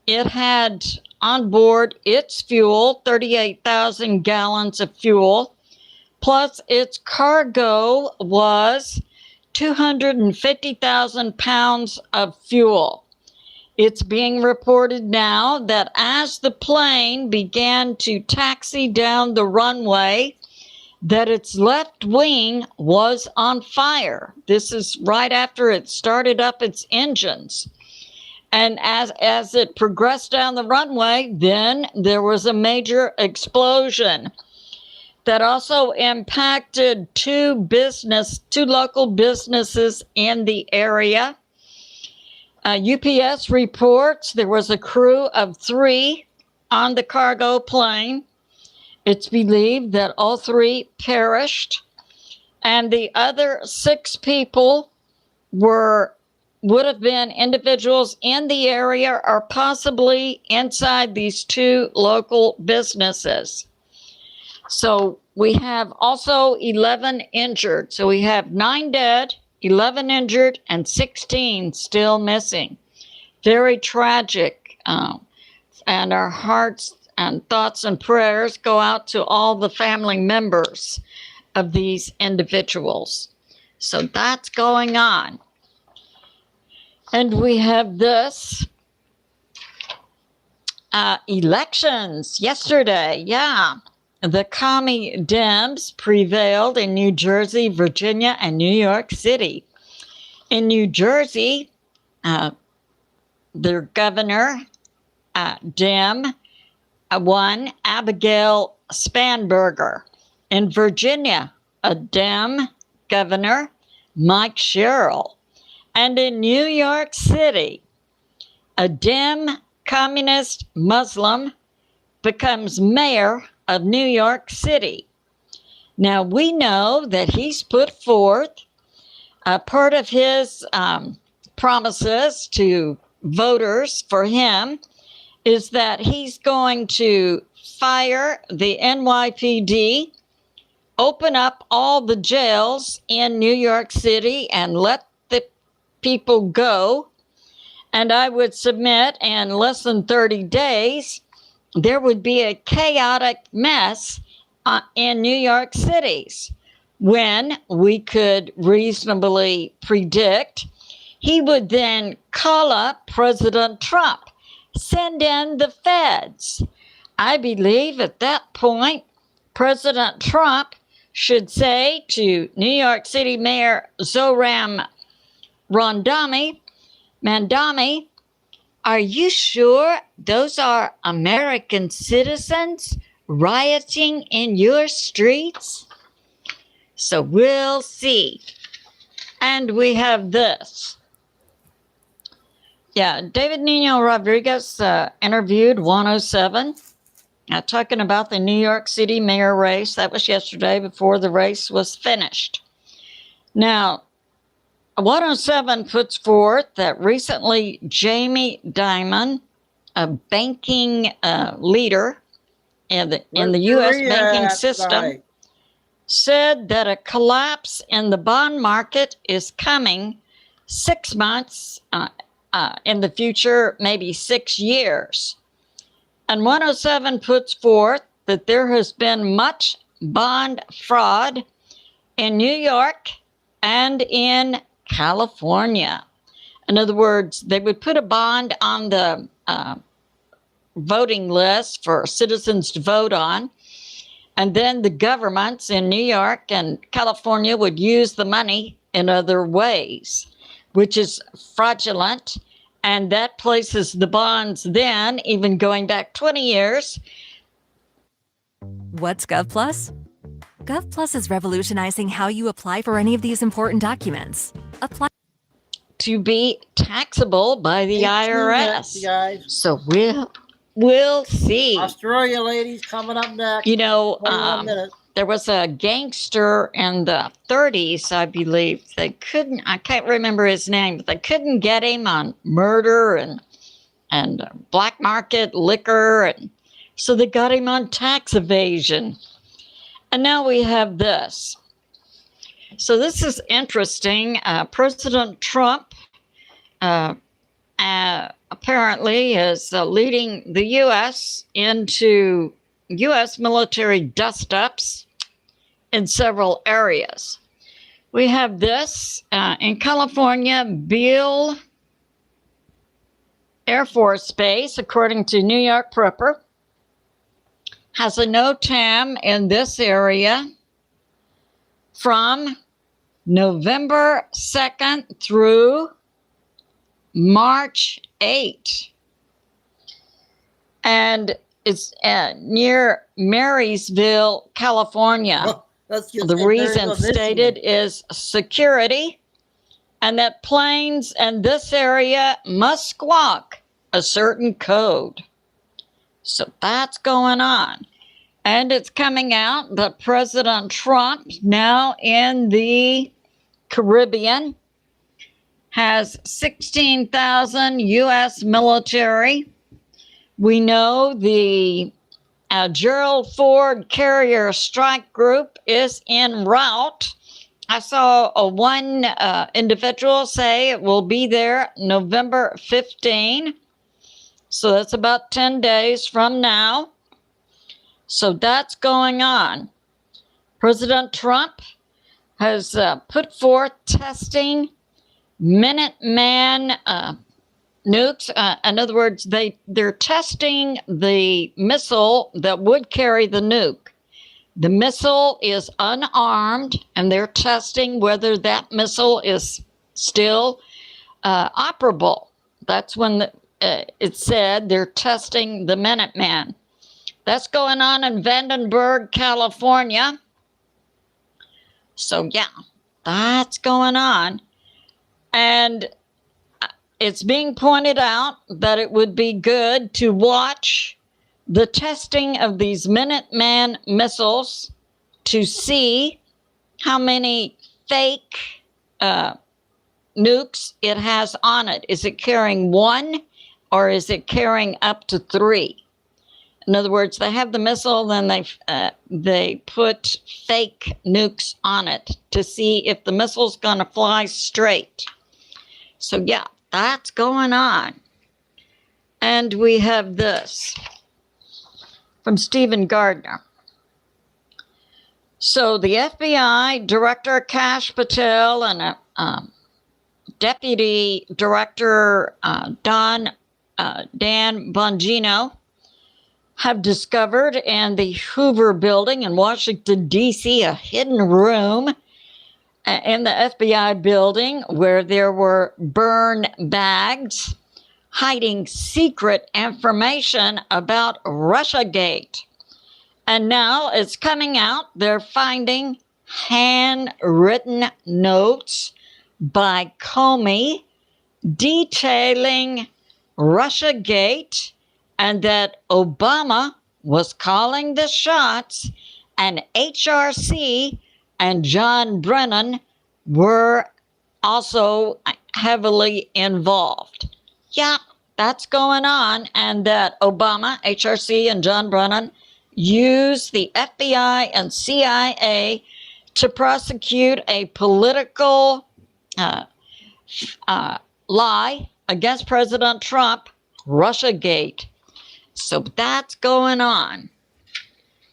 It had on board its fuel, 38,000 gallons of fuel, plus its cargo was 250,000 pounds of fuel. It's being reported now that as the plane began to taxi down the runway, that its left wing was on fire. This is right after it started up its engines. And as it progressed down the runway, then there was a major explosion that also impacted two local businesses in the area. UPS reports there was a crew of 3 on the cargo plane. It's believed that all 3 perished, and the other 6 people would have been individuals in the area or possibly inside these 2 local businesses. So we have also 11 injured. So we have 9 dead, 11 injured, and 16 still missing. Very tragic. And our hearts and thoughts and prayers go out to all the family members of these individuals. So that's going on. And we have this. Elections yesterday, yeah. The commie Dems prevailed in New Jersey, Virginia, and New York City. In New Jersey, their governor, Dem, won, Abigail Spanberger. In Virginia, a Dem governor, Mike Sherrill. And in New York City, a Dem communist Muslim becomes mayor of New York City. Now, we know that he's put forth part of his promises to voters for him is that he's going to fire the NYPD, open up all the jails in New York City, and let the people go. And I would submit in less than 30 days, there would be a chaotic mess in New York cities when we could reasonably predict he would then call up President Trump, send in the feds. I believe at that point, President Trump should say to New York City Mayor Zohran Mamdani, are you sure those are American citizens rioting in your streets? So we'll see. And we have this. Yeah, David Nino Rodriguez interviewed 107, talking about the New York City mayor race. That was yesterday before the race was finished. Now, 107 puts forth that recently Jamie Dimon, a banking leader in the U.S. banking system, said that a collapse in the bond market is coming 6 months in the future, maybe 6 years. And 107 puts forth that there has been much bond fraud in New York and in California. In other words, they would put a bond on the voting list for citizens to vote on, And then the governments in New York and California would use the money in other ways, which is fraudulent. And that places the bonds then, even going back 20 years. What's GovPlus? GovPlus is revolutionizing how you apply for any of these important documents. Apply to be taxable by the 18 IRS. minutes, guys. So we'll see. Australia ladies coming up next. You know, 21 minutes. there was a gangster in the 30s, I believe. I can't remember his name, but they couldn't get him on murder and black market liquor. And so they got him on tax evasion. And now we have this. So this is interesting. President Trump apparently is leading the U.S. into U.S. military dust-ups in several areas. We have this in California, Beale Air Force Base, according to New York Prepper, has a NOTAM in this area from November 2nd through March 8th. And it's near Marysville, California. Oh, the reason stated is security, and that planes in this area must squawk a certain code. So that's going on. And it's coming out that President Trump, now in the Caribbean, has 16,000 U.S. military. We know the Gerald Ford Carrier Strike Group is en route. I saw one individual say it will be there November 15. So that's about 10 days from now. So that's going on. President Trump has put forth testing Minuteman nukes. In other words, they're testing the missile that would carry the nuke. The missile is unarmed, and they're testing whether that missile is still operable. That's when it said they're testing the Minuteman. That's going on in Vandenberg, California. So, yeah, that's going on. And it's being pointed out that it would be good to watch the testing of these Minuteman missiles to see how many fake nukes it has on it. Is it carrying one, or is it carrying up to 3? In other words, they have the missile, then they put fake nukes on it to see if the missile's going to fly straight. So, yeah, that's going on. And we have this from Stephen Gardner. So the FBI Director Kash Patel and Deputy Director Dan Bongino have discovered in the Hoover Building in Washington, D.C., a hidden room in the FBI building where there were burn bags hiding secret information about Russiagate. And now it's coming out, they're finding handwritten notes by Comey detailing Russiagate, and that Obama was calling the shots, and HRC and John Brennan were also heavily involved. Yeah, that's going on, and that Obama, HRC, and John Brennan used the FBI and CIA to prosecute a political lie against President Trump, Russiagate. So that's going on.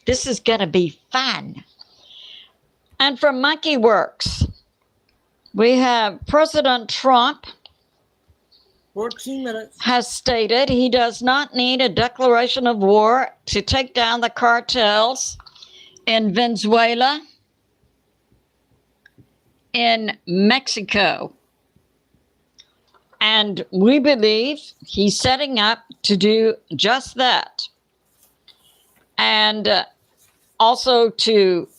This is going to be fun. And from MonkeyWorks, we have President Trump 14 minutes. Has stated he does not need a declaration of war to take down the cartels in Venezuela, in Mexico. And we believe he's setting up to do just that. And also to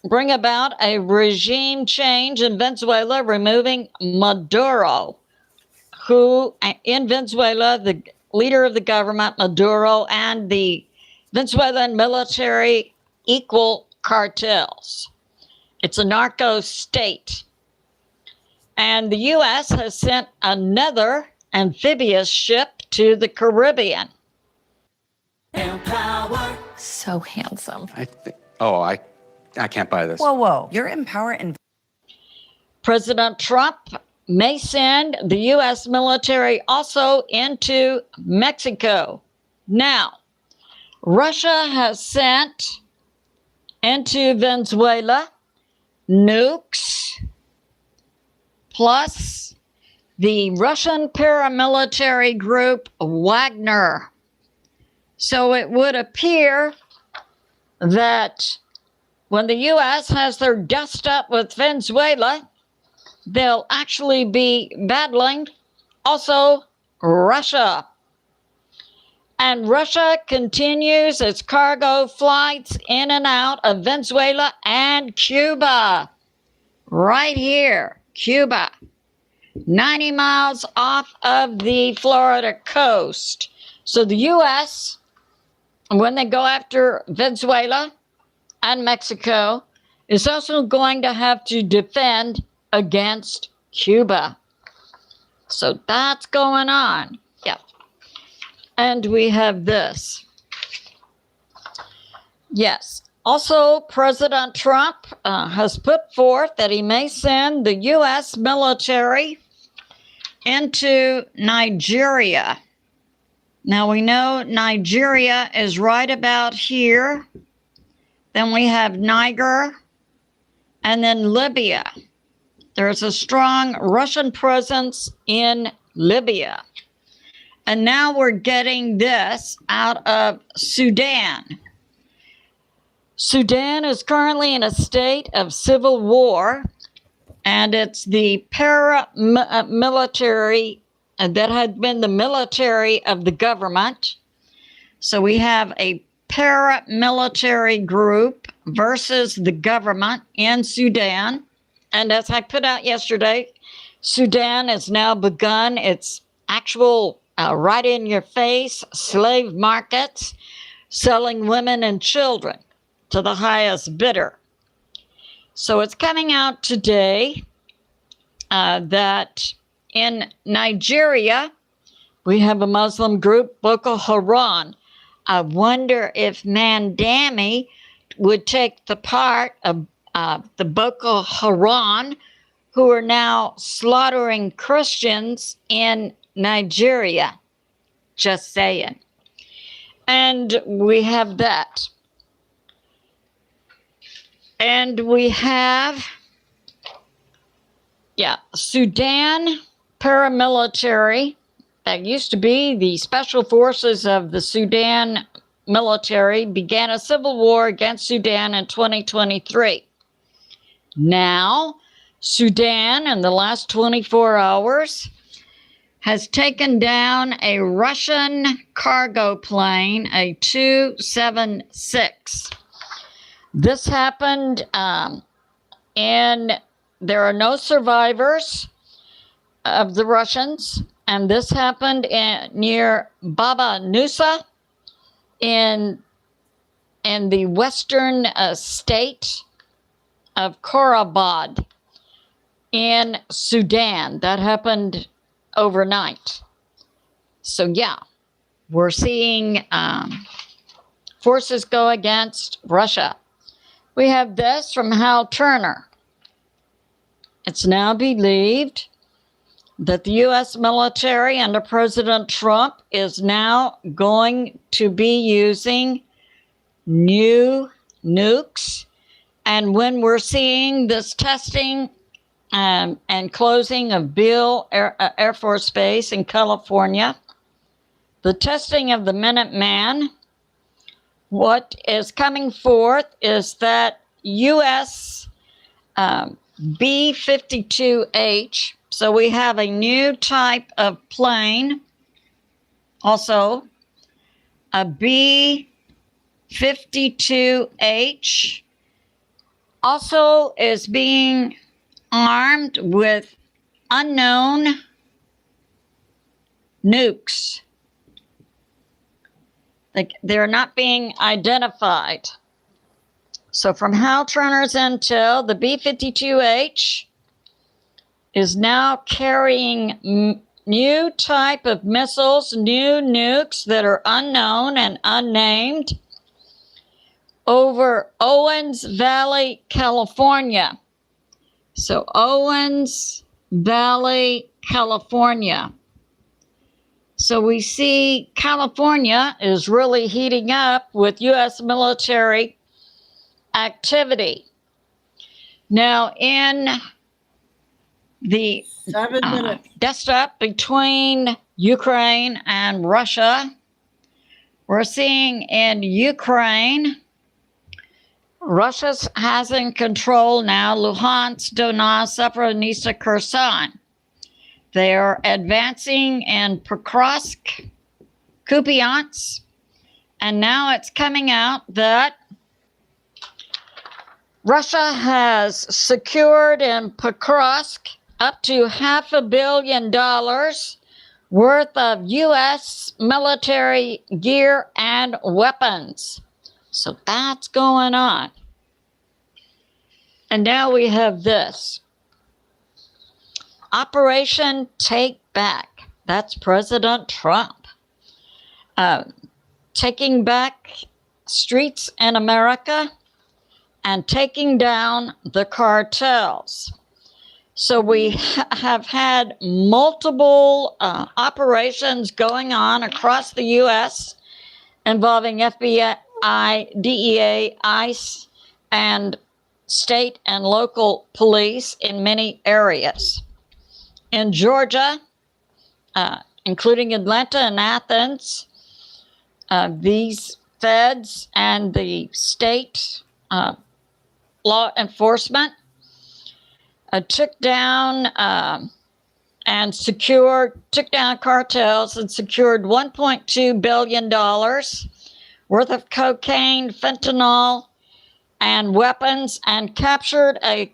bring about a regime change in Venezuela, removing Maduro, who in Venezuela, the leader of the government, Maduro, and the Venezuelan military equal cartels. It's a narco state. And the U.S. has sent another amphibious ship to the Caribbean. So handsome. I can't buy this. Whoa. You're Empower and President Trump may send the U.S. military also into Mexico. Now, Russia has sent into Venezuela nukes, plus the Russian paramilitary group Wagner. So it would appear that when the U.S. has their dust up with Venezuela, they'll actually be battling also Russia. And Russia continues its cargo flights in and out of Venezuela and Cuba. Right here, Cuba, 90 miles off of the Florida coast. So the U.S., when they go after Venezuela and Mexico, is also going to have to defend against Cuba. So that's going on. Yeah. And we have this. Yes. Also, President Trump has put forth that he may send the U.S. military into Nigeria. Now, we know Nigeria is right about here. Then we have Niger, and then Libya. There's a strong Russian presence in Libya. And now we're getting this out of Sudan. Sudan is currently in a state of civil war, and it's the paramilitary that had been the military of the government. So we have a paramilitary group versus the government in Sudan. And as I put out yesterday, Sudan has now begun its actual right in your face slave markets, selling women and children to the highest bidder. So it's coming out today that in Nigeria, we have a Muslim group, Boko Haram. I wonder if Mandami would take the part of the Boko Haram, who are now slaughtering Christians in Nigeria. Just saying. And we have that. And we have, Sudan paramilitary. That used to be the special forces of the Sudan military, began a civil war against Sudan in 2023. Now, Sudan, in the last 24 hours, has taken down a Russian cargo plane, a 276. This happened, and there are no survivors of the Russians. And this happened near Baba Nusa in the western state of Korabad in Sudan. That happened overnight. So we're seeing forces go against Russia. We have this from Hal Turner. It's now believed that the U.S. military under President Trump is now going to be using new nukes. And when we're seeing this testing and closing of Beale Air Force Base in California, the testing of the Minuteman, what is coming forth is that U.S. B-52H, so we have a new type of plane, also a B-52H, also is being armed with unknown nukes. They're not being identified. So from Hal Turner's intel, the B-52H is now carrying new type of missiles, new nukes that are unknown and unnamed over Owens Valley, California. So Owens Valley, California. So we see California is really heating up with U.S. military activity. Now, in the dust-up between Ukraine and Russia, we're seeing in Ukraine, Russia has in control now Luhansk, Donetsk, Zaporizhzhia, Kherson. They are advancing in Pokrovsk, Kupiansk, and now it's coming out that Russia has secured in Pokrovsk up to $500 million worth of U.S. military gear and weapons. So that's going on. And now we have this. Operation Take Back. That's President Trump. Taking back streets in America and taking down the cartels. So we have had multiple operations going on across the U.S. involving FBI, DEA, ICE, and state and local police in many areas. In Georgia, including Atlanta and Athens, these feds and the state law enforcement took down cartels and secured $1.2 billion worth of cocaine, fentanyl, and weapons, and captured a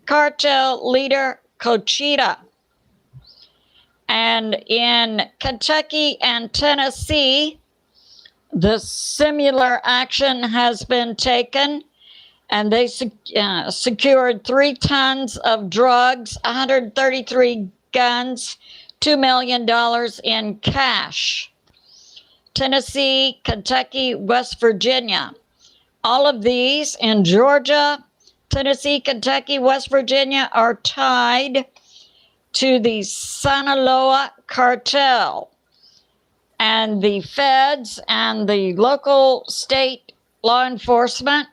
cartel leader, Cochita. And in Kentucky and Tennessee, the similar action has been taken, and they secured 3 tons of drugs, 133 guns, $2 million in cash. Tennessee, Kentucky, West Virginia. All of these in Georgia, Tennessee, Kentucky, West Virginia are tied to the Sinaloa cartel. And the feds and the local state law enforcement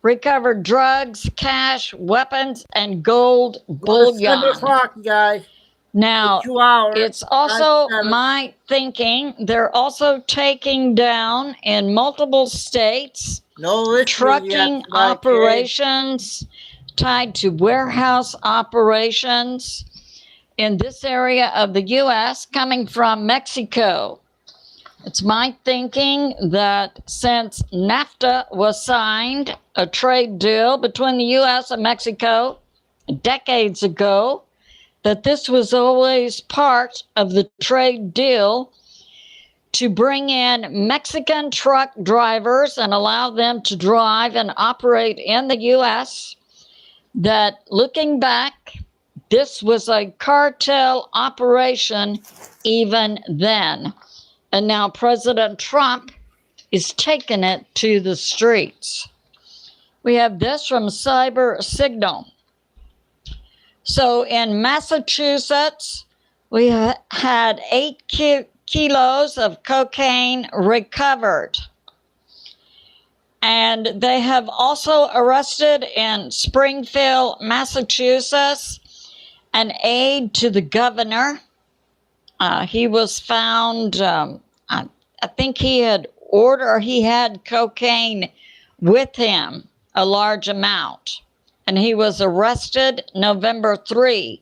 recovered drugs, cash, weapons, and gold bullion. 7 o'clock, guys. Now, 2 hours. it's also my thinking they're also taking down in multiple states trucking operations tied to warehouse operations in this area of the U.S. coming from Mexico. It's my thinking that since NAFTA was signed, a trade deal between the U.S. and Mexico decades ago, that this was always part of the trade deal to bring in Mexican truck drivers and allow them to drive and operate in the U.S., that looking back, this was a cartel operation even then. And now President Trump is taking it to the streets. We have this from Cyber Signal. So in Massachusetts, we had 8 kilos of cocaine recovered. And they have also arrested in Springfield, Massachusetts, an aide to the governor. He was found, I think he had order he had cocaine with him, a large amount. And he was arrested November 3.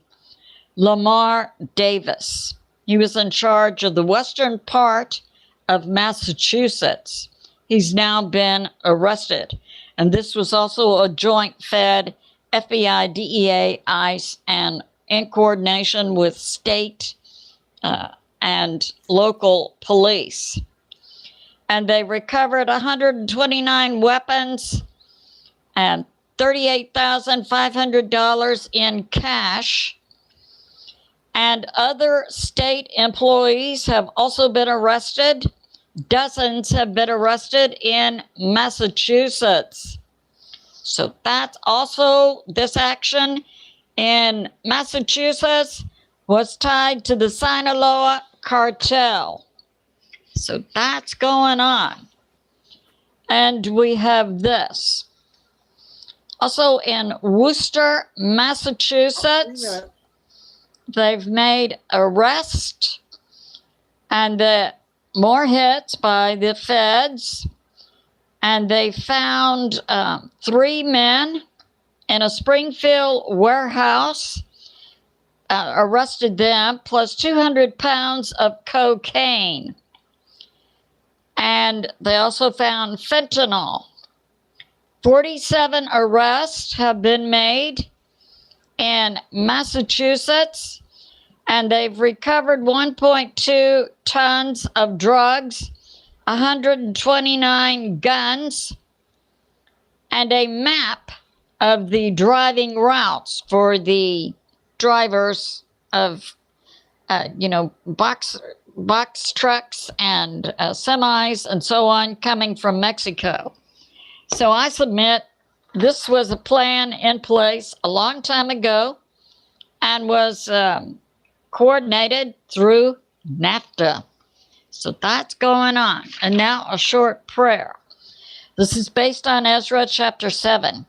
Lamar Davis. He was in charge of the western part of Massachusetts. He's now been arrested. And this was also a joint Fed, FBI, DEA, ICE, and in coordination with state and local police. And they recovered 129 weapons and $38,500 in cash. And other state employees have also been arrested. Dozens have been arrested in Massachusetts. So that's also, this action in Massachusetts was tied to the Sinaloa cartel. So that's going on. And we have this. Also in Worcester, Massachusetts, they've made arrests and more hits by the feds. And they found 3 men in a Springfield warehouse, arrested them, plus 200 pounds of cocaine. And they also found fentanyl. 47 arrests have been made in Massachusetts, and they've recovered 1.2 tons of drugs, 129 guns, and a map of the driving routes for the drivers of, box trucks and semis and so on coming from Mexico. So I submit this was a plan in place a long time ago and was coordinated through NAFTA. So that's going on. And now a short prayer. This is based on Ezra chapter 7.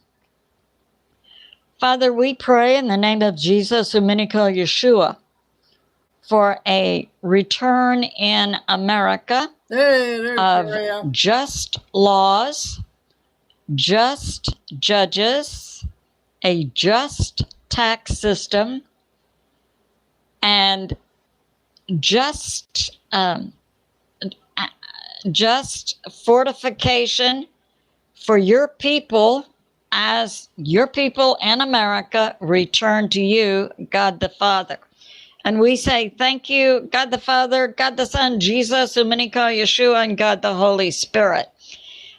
Father, we pray in the name of Jesus, whom many call Yeshua, for a return in America of just laws, just judges, a just tax system, and just fortification for your people as your people in America return to you, God the Father. And we say thank you, God the Father, God the Son, Jesus, whom many call Yeshua, and God the Holy Spirit.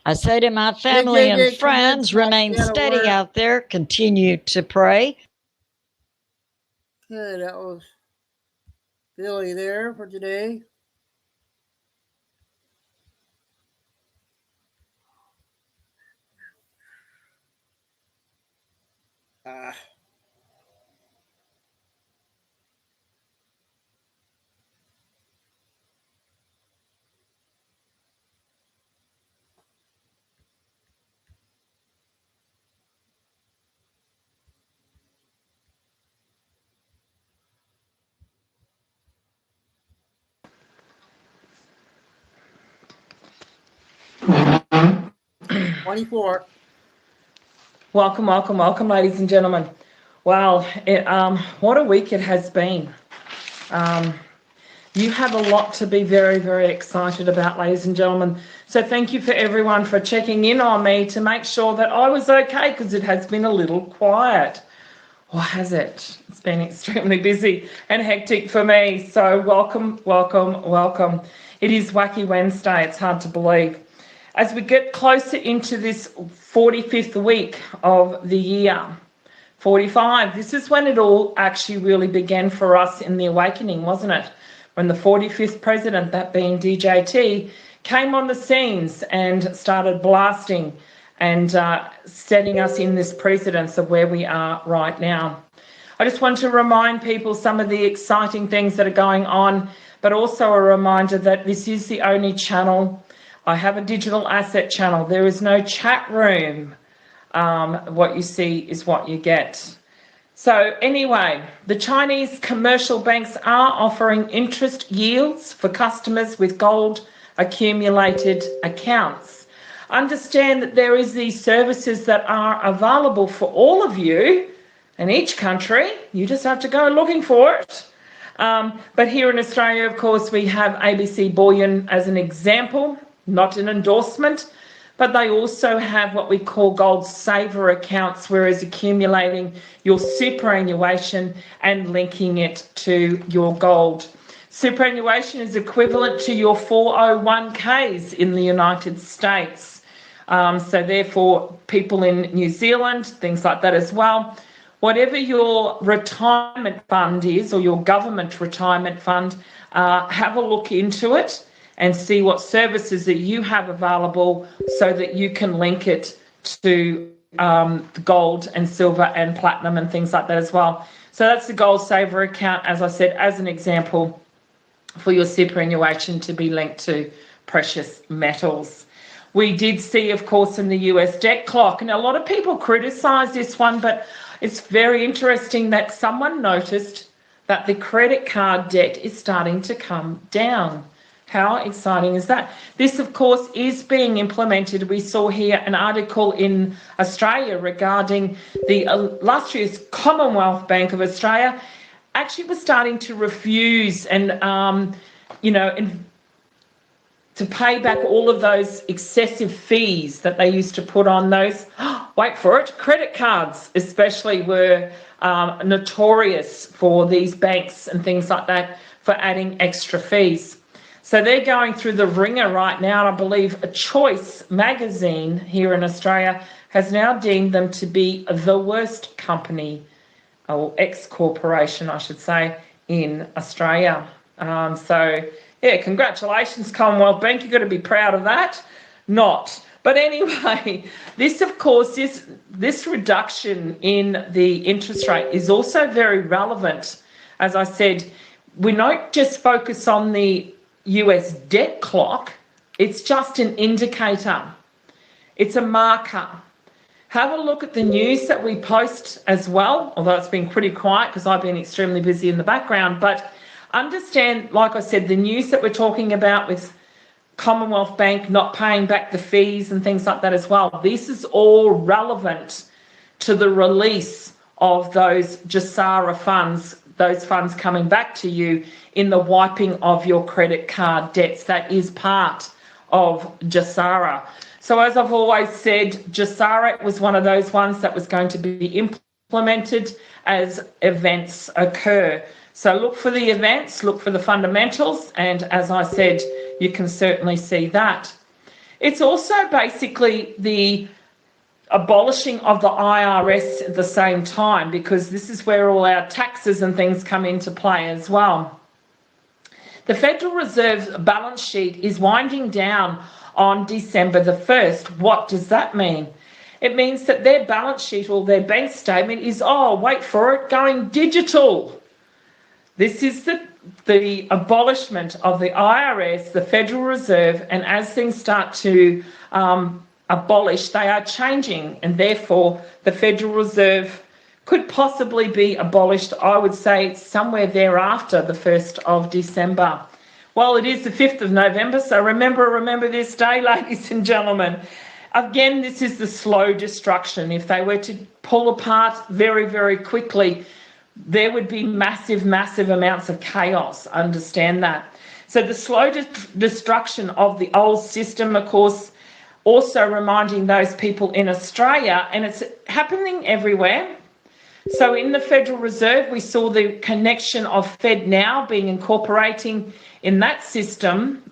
I say to my family and friends, remain steady out there, continue to pray. Okay, that was Billy there for today. Ah. $24. Welcome, ladies and gentlemen. Wow, what a week it has been. You have a lot to be very, very excited about, ladies and gentlemen. So thank you for everyone for checking in on me to make sure that I was okay, because it has been a little quiet. Or has it? It's been extremely busy and hectic for me. So welcome. It is Wacky Wednesday. It's hard to believe. As we get closer into this 45th week of the year, 45, this is when it all actually really began for us in the awakening, wasn't it? When the 45th president, that being DJT, came on the scenes and started blasting and setting us in this precedence of where we are right now. I just want to remind people some of the exciting things that are going on, but also a reminder that this is the only channel. I have a digital asset channel. There is no chat room. What you see is what you get. So anyway, the Chinese commercial banks are offering interest yields for customers with gold accumulated accounts. Understand that there is these services that are available for all of you in each country. You just have to go looking for it. But here in Australia, of course, we have ABC Bullion as an example, not an endorsement, but they also have what we call gold saver accounts, whereas accumulating your superannuation and linking it to your gold. Superannuation is equivalent to your 401ks in the United States. So therefore, people in New Zealand, things like that as well, whatever your retirement fund is, or your government retirement fund, have a look into it and see what services that you have available so that you can link it to gold and silver and platinum and things like that as well. So that's the gold saver account, as I said, as an example for your superannuation to be linked to precious metals. We did see, of course, in the US debt clock, and a lot of people criticise this one, but it's very interesting that someone noticed that the credit card debt is starting to come down. How exciting is that? This, of course, is being implemented. We saw here an article in Australia regarding the illustrious Commonwealth Bank of Australia actually was starting to refuse and, to pay back all of those excessive fees that they used to put on those, wait for it, credit cards especially were notorious for these banks and things like that for adding extra fees. So they're going through the ringer right now, and I believe a Choice magazine here in Australia has now deemed them to be the worst company, or ex-corporation, I should say, in Australia. Yeah, congratulations, Commonwealth Bank. You've got to be proud of that. Not. But anyway, this, of course, this reduction in the interest rate is also very relevant. As I said, we don't just focus on the US debt clock. It's just an indicator. It's a marker. Have a look at the news that we post as well, although it's been pretty quiet because I've been extremely busy in the background. But understand, like I said, the news that we're talking about with Commonwealth Bank not paying back the fees and things like that as well. This is all relevant to the release of those JASARA funds, those funds coming back to you in the wiping of your credit card debts. That is part of JASARA. So as I've always said, JASARA was one of those ones that was going to be implemented as events occur. So look for the events, look for the fundamentals, and as I said, you can certainly see that. It's also basically the abolishing of the IRS at the same time, because this is where all our taxes and things come into play as well. The Federal Reserve's balance sheet is winding down on December the 1st. What does that mean? It means that their balance sheet or their bank statement is, wait for it, going digital. This is the abolishment of the IRS, the Federal Reserve, and as things start to abolish, they are changing, and therefore the Federal Reserve could possibly be abolished, I would say, somewhere thereafter, the 1st of December. Well, it is the 5th of November, so remember this day, ladies and gentlemen. Again, this is the slow destruction. If they were to pull apart very, very quickly, there would be massive, massive amounts of chaos. Understand that. So the slow destruction of the old system, of course, also reminding those people in Australia, and it's happening everywhere. So in the Federal Reserve, we saw the connection of FedNow being incorporating in that system,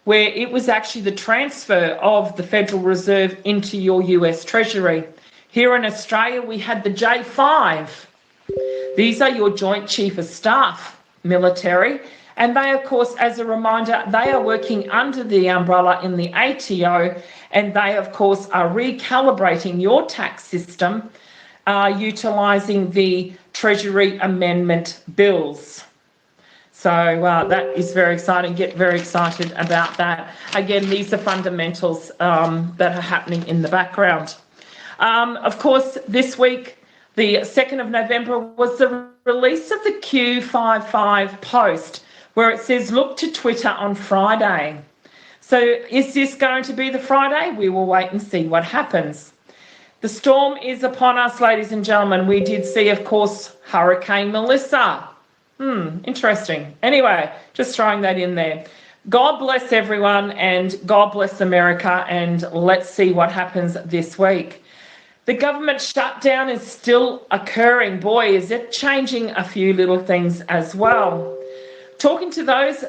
where it was actually the transfer of the Federal Reserve into your US Treasury. Here in Australia, we had the J5. These are your Joint Chief of Staff military, and they, of course, as a reminder, they are working under the umbrella in the ATO, and they, of course, are recalibrating your tax system utilising the Treasury Amendment bills. So that is very exciting. Get very excited about that. Again, these are fundamentals that are happening in the background. Of course, this week, the 2nd of November, was the release of the Q55 post, where it says, look to Twitter on Friday. So is this going to be the Friday? We will wait and see what happens. The storm is upon us, ladies and gentlemen. We did see, of course, Hurricane Melissa. Interesting. Anyway, just throwing that in there. God bless everyone and God bless America, and let's see what happens this week. The government shutdown is still occurring. Boy, is it changing a few little things as well. Talking to those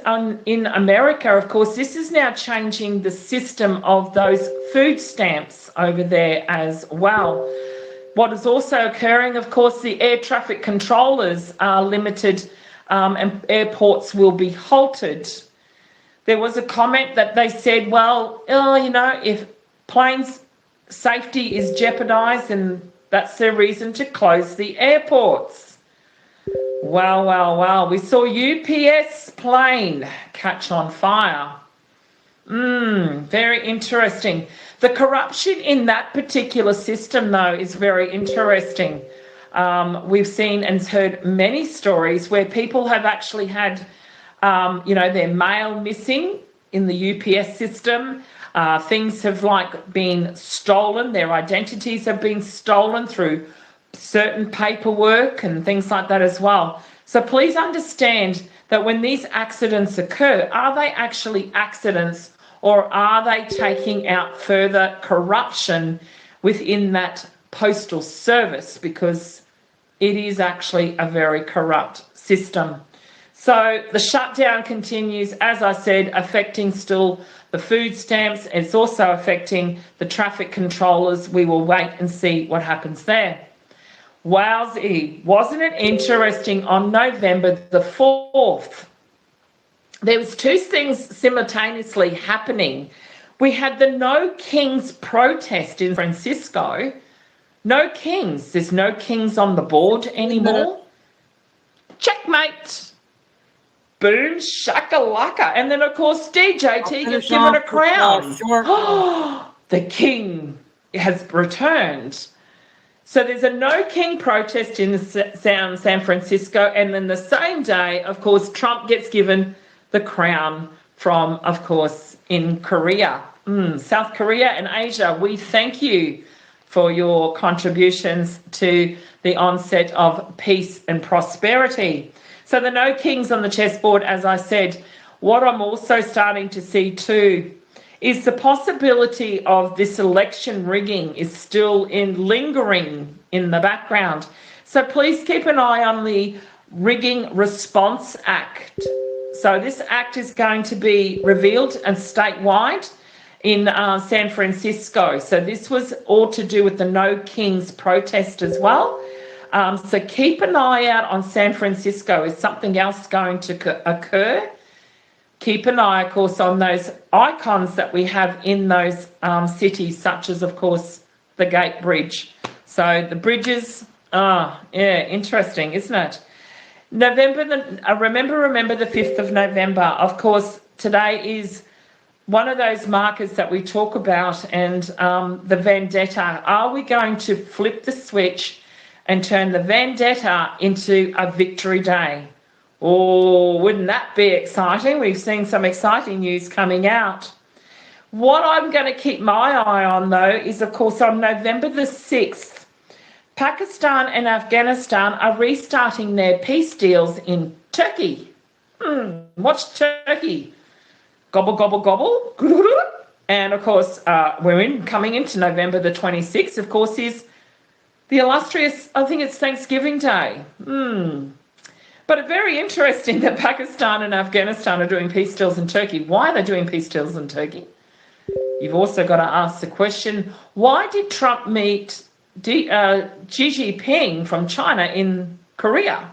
in America, of course, this is now changing the system of those food stamps over there as well. What is also occurring, of course, the air traffic controllers are limited and airports will be halted. There was a comment that they said, well, if planes' safety is jeopardised, and that's their reason to close the airports. Wow. We saw UPS plane catch on fire. Very interesting. The corruption in that particular system, though, is very interesting. We've seen and heard many stories where people have actually had, their mail missing in the UPS system. Things have been stolen. Their identities have been stolen through certain paperwork and things like that as well. So please understand that when these accidents occur, are they actually accidents, or are they taking out further corruption within that postal service? Because it is actually a very corrupt system. So the shutdown continues, as I said, affecting still the food stamps. It's also affecting the traffic controllers. We will wait and see what happens there. Wowsy, wasn't it interesting on November the 4th? There was two things simultaneously happening. We had the No Kings protest in Francisco. No kings. There's no kings on the board anymore. Checkmate. Boom, shakalaka. And then, of course, DJT gets given a crown. The king has returned. So there's a No King protest in San Francisco. And then the same day, of course, Trump gets given the crown from, of course, in Korea. South Korea and Asia, we thank you for your contributions to the onset of peace and prosperity. So the No Kings on the chessboard, as I said. What I'm also starting to see too is the possibility of this election rigging is still lingering in the background. So please keep an eye on the Rigging Response Act. So this act is going to be revealed and statewide in San Francisco. So this was all to do with the No Kings protest as well. So keep an eye out on San Francisco. Is something else going to occur? Keep an eye, of course, on those icons that we have in those cities, such as, of course, the Gate Bridge. So the bridges, interesting, isn't it? Remember the 5th of November. Of course, today is one of those markers that we talk about, and the vendetta. Are we going to flip the switch and turn the vendetta into a victory day? Oh, wouldn't that be exciting? We've seen some exciting news coming out. What I'm going to keep my eye on, though, is, of course, on November the 6th, Pakistan and Afghanistan are restarting their peace deals in Turkey. What's Turkey? Gobble, gobble, gobble. And, of course, coming into November the 26th, of course, is the illustrious, I think it's Thanksgiving Day. But very interesting that Pakistan and Afghanistan are doing peace deals in Turkey. Why are they doing peace deals in Turkey? You've also got to ask the question, why did Trump meet Xi Jinping from China in Korea?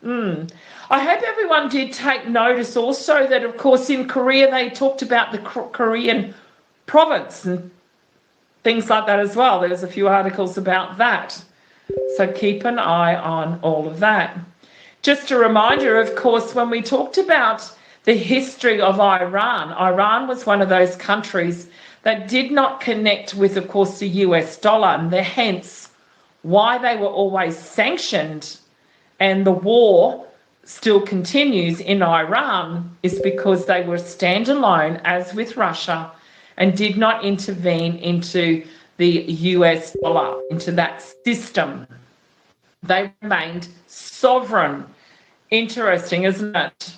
I hope everyone did take notice also that, of course, in Korea they talked about the Korean province and things like that as well. There's a few articles about that. So keep an eye on all of that. Just a reminder, of course, when we talked about the history of Iran, Iran was one of those countries that did not connect with, of course, the US dollar, and hence why they were always sanctioned, and the war still continues in Iran is because they were standalone, as with Russia, and did not intervene into the US dollar, into that system. They remained sovereign. Interesting, isn't it?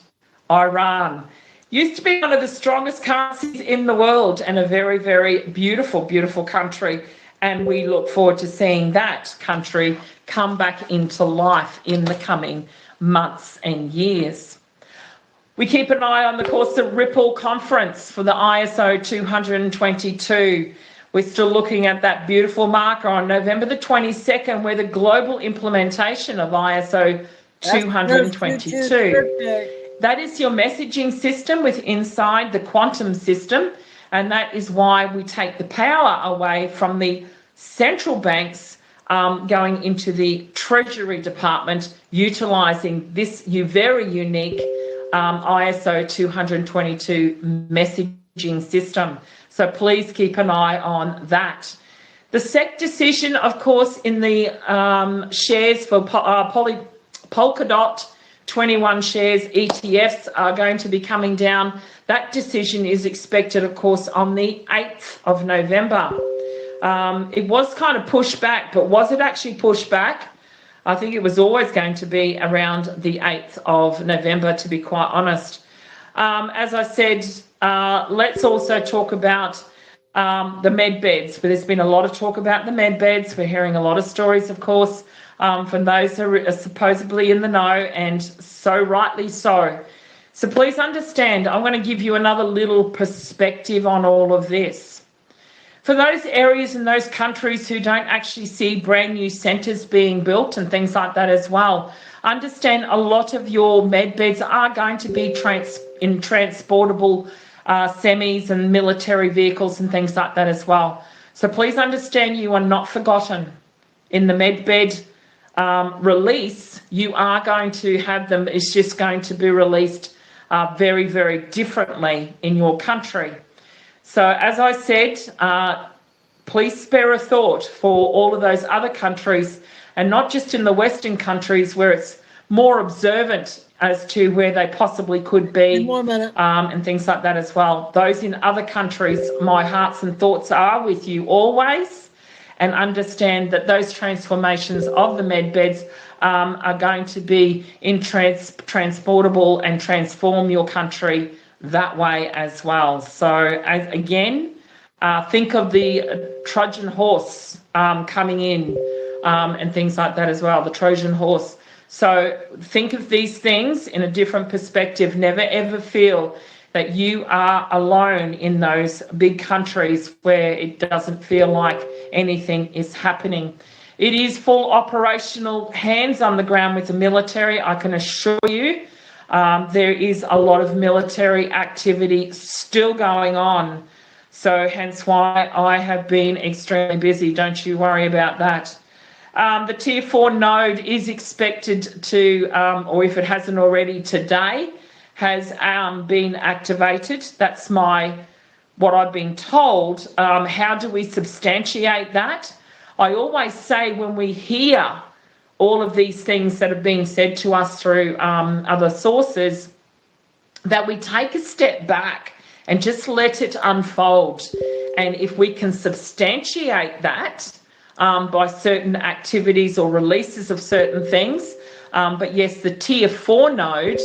Iran used to be one of the strongest currencies in the world and a very, very beautiful, beautiful country. And we look forward to seeing that country come back into life in the coming months and years. We keep an eye on, of course, the Ripple conference for the ISO 222. We're still looking at that beautiful marker on November the 22nd, where the global implementation of ISO 222. That is your messaging system with inside the quantum system, and that is why we take the power away from the central banks going into the Treasury Department, utilising this very unique ISO 222 messaging system. So please keep an eye on that. The SEC decision, of course, in the shares for Polkadot 21 shares ETFs are going to be coming down. That decision is expected, of course, on the 8th of November. It was kind of pushed back, but was it actually pushed back? I think it was always going to be around the 8th of November, to be quite honest. As I said, let's also talk about the med beds. But there's been a lot of talk about the med beds. We're hearing a lot of stories, of course, from those who are supposedly in the know, and so rightly so. So please understand, I'm going to give you another little perspective on all of this. For those areas and those countries who don't actually see brand new centres being built and things like that as well, understand a lot of your med beds are going to be in transportable semis and military vehicles and things like that as well. So please understand, you are not forgotten. In the med bed release, you are going to have them. It's just going to be released very, very differently in your country. So as I said, please spare a thought for all of those other countries, and not just in the Western countries where it's more observant as to where they possibly could be, and things like that as well. Those in other countries, my hearts and thoughts are with you always, and understand that those transformations of the med beds are going to be transportable and transform your country that way as well. So again, think of the Trojan horse coming in and things like that as well, the Trojan horse. So think of these things in a different perspective. Never ever feel that you are alone in those big countries where it doesn't feel like anything is happening. It is full operational, hands on the ground with the military, I can assure you. There is a lot of military activity still going on. So hence why I have been extremely busy. Don't you worry about that. The Tier 4 node is expected to, or if it hasn't already today, has been activated. That's what I've been told. How do we substantiate that? I always say, when we hear all of these things that have been said to us through other sources, that we take a step back and just let it unfold. And if we can substantiate that by certain activities or releases of certain things, but yes, the Tier 4 node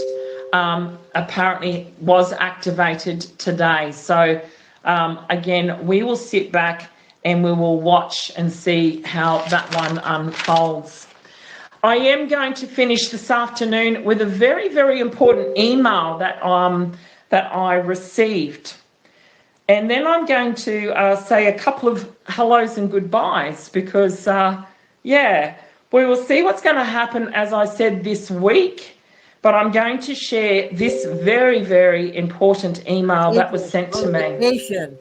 apparently was activated today. So again, we will sit back and we will watch and see how that one unfolds. I am going to finish this afternoon with a very, very important email that I received. And then I'm going to say a couple of hellos and goodbyes because, we will see what's going to happen, as I said, this week. But I'm going to share this very, very important email that was sent to me.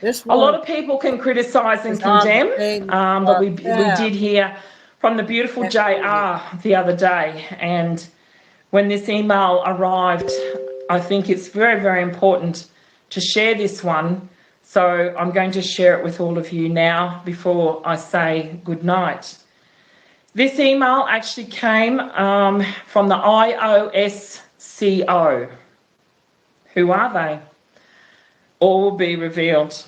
A lot of people can criticise and condemn, but we did hear from the beautiful JR the other day. And when this email arrived, I think it's very, very important to share this one. So I'm going to share it with all of you now before I say good night. This email actually came from the IOSCO. Who are they? All will be revealed.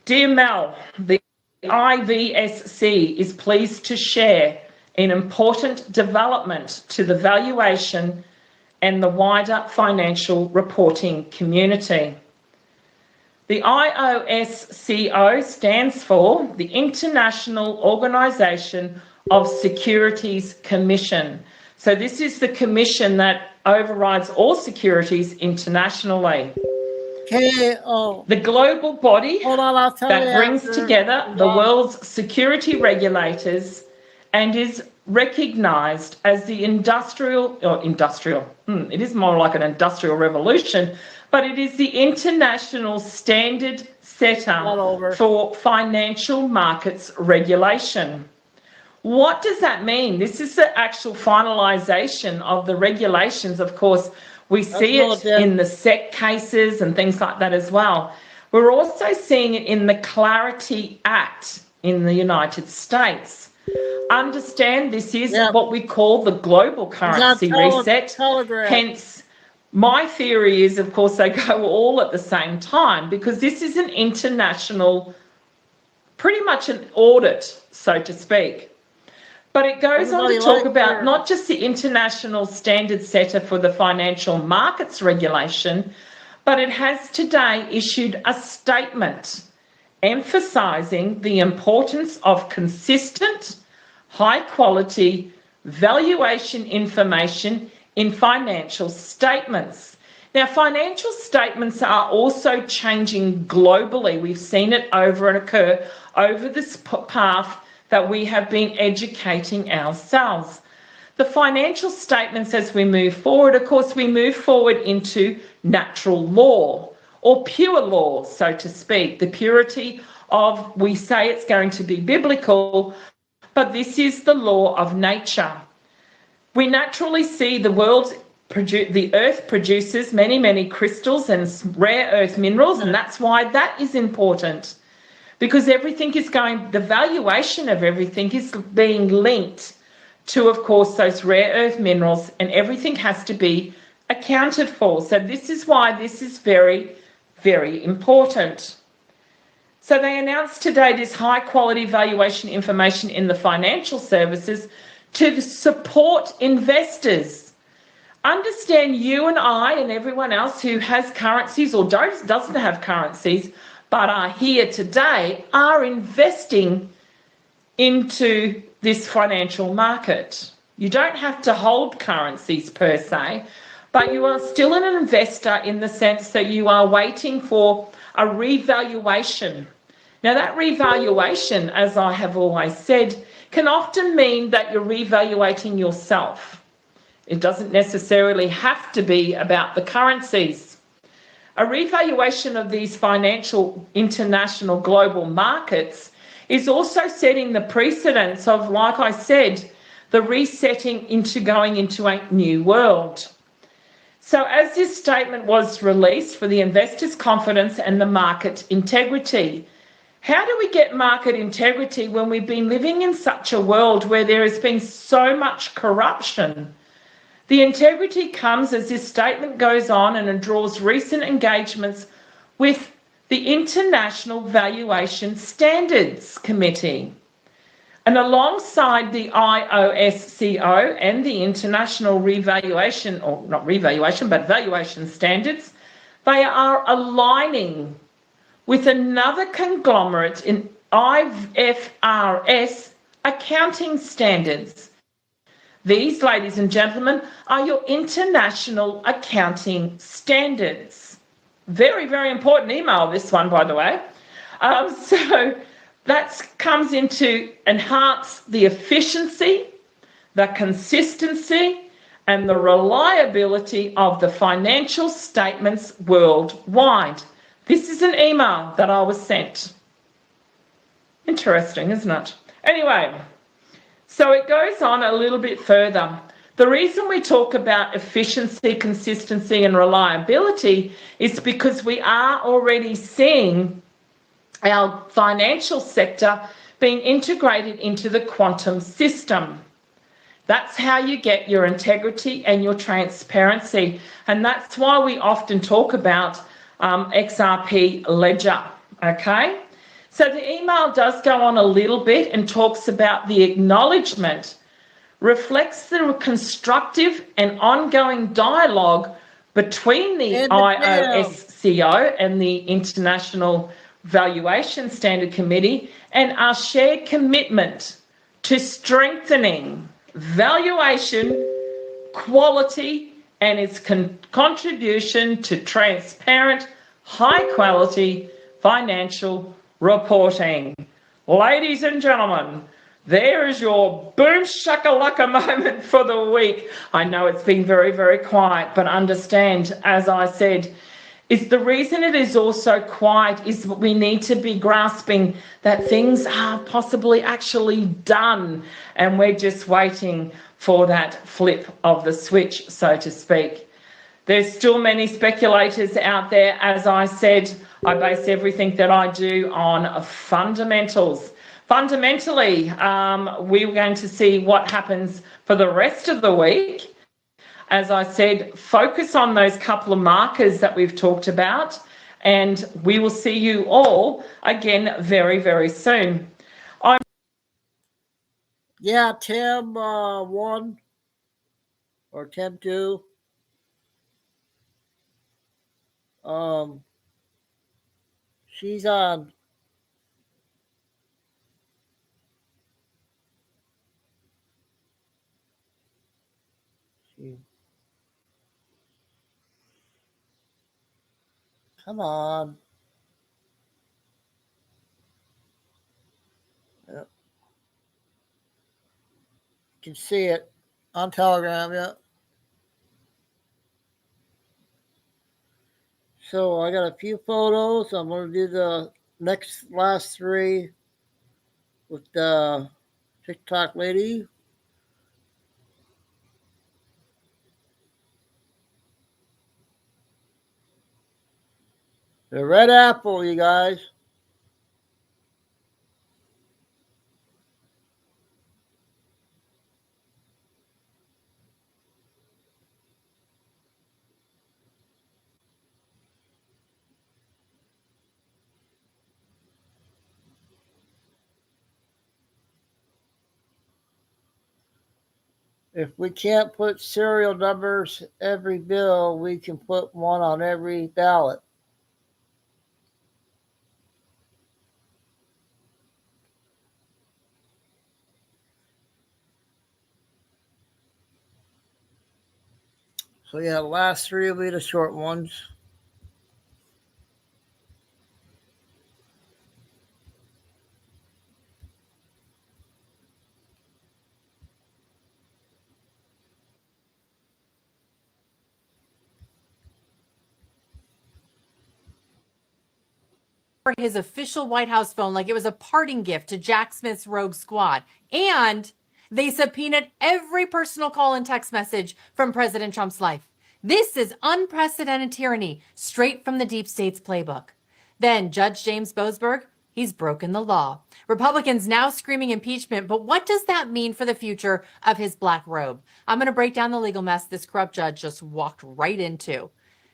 Dear Mel, the IVSC is pleased to share an important development to the valuation and the wider financial reporting community. The IOSCO stands for the International Organisation of Securities Commission. So this is the commission that overrides all securities internationally. The global body that brings together the world's security regulators and is recognised as the it is more like an industrial revolution, but it is the international standard setter for financial markets regulation. What does that mean? This is the actual finalisation of the regulations. Of course, we see it in the SEC cases and things like that as well. We're also seeing it in the Clarity Act in the United States. Understand this is what we call the global currency reset. Hence, my theory is, of course, they go all at the same time because this is an international, pretty much an audit, so to speak. But it goes on to talk about not just the international standard setter for the financial markets regulation, but it has today issued a statement emphasising the importance of consistent, high-quality valuation information in financial statements. Now, financial statements are also changing globally. We've seen it over and occur over this path that we have been educating ourselves. The financial statements, as we move forward, of course, we move forward into natural law or pure law, so to speak. The purity of, we say it's going to be biblical, but this is the law of nature. We naturally see the earth produces many, many crystals and rare earth minerals, and that's why that is important. Because everything is the valuation of everything is being linked to, of course, those rare earth minerals, and everything has to be accounted for. So this is why this is very, very important. So they announced today this high quality valuation information in the financial services to support investors. Understand you and I and everyone else who has currencies or doesn't have currencies, but are here today, are investing into this financial market. You don't have to hold currencies per se, but you are still an investor in the sense that you are waiting for a revaluation. Now, that revaluation, as I have always said, can often mean that you're revaluating yourself. It doesn't necessarily have to be about the currencies. A revaluation of these financial international global markets is also setting the precedence of, like I said, the resetting into going into a new world. So as this statement was released for the investors' confidence and the market integrity, how do we get market integrity when we've been living in such a world where there has been so much corruption? The integrity comes as this statement goes on and it draws recent engagements with the International Valuation Standards Committee. And alongside the IOSCO and the International Revaluation, or not revaluation, but valuation standards, they are aligning with another conglomerate in IFRS accounting standards. These, ladies and gentlemen, are your international accounting standards. Very, very important email, this one, by the way. So that comes in to enhance the efficiency, the consistency, and the reliability of the financial statements worldwide. This is an email that I was sent. Interesting, isn't it? Anyway, so it goes on a little bit further. The reason we talk about efficiency, consistency, and reliability is because we are already seeing our financial sector being integrated into the quantum system. That's how you get your integrity and your transparency. And that's why we often talk about XRP Ledger, okay? So the email does go on a little bit and talks about the acknowledgement reflects the constructive and ongoing dialogue between the IOSCO and the International Valuation Standard Committee and our shared commitment to strengthening valuation, quality, and its contribution to transparent, high-quality financial reporting. Ladies and gentlemen, there is your boom shakalaka moment for the week. I know it's been very, very quiet, but understand, as I said, is the reason it is also quiet is we need to be grasping that things are possibly actually done, and we're just waiting for that flip of the switch, so to speak. There's still many speculators out there. As I said, I base everything that I do on fundamentals. Fundamentally, we're going to see what happens for the rest of the week. As I said, focus on those couple of markers that we've talked about, and we will see you all again very, very soon. Yeah, Tim 1 or Tim 2. She's on. Come on. Yep. You can see it on Telegram, yeah. So I got a few photos. I'm going to do the last three with the TikTok lady. The red apple, you guys. If we can't put serial numbers every bill, we can put one on every ballot. So yeah, the last three will be the short ones. His official White House phone like it was a parting gift to Jack Smith's Rogue Squad. And they subpoenaed every personal call and text message from President Trump's life. This is unprecedented tyranny straight from the deep state's playbook. Then Judge James Boasberg, he's broken the law. Republicans now screaming impeachment, but what does that mean for the future of his black robe? I'm going to break down the legal mess this corrupt judge just walked right into.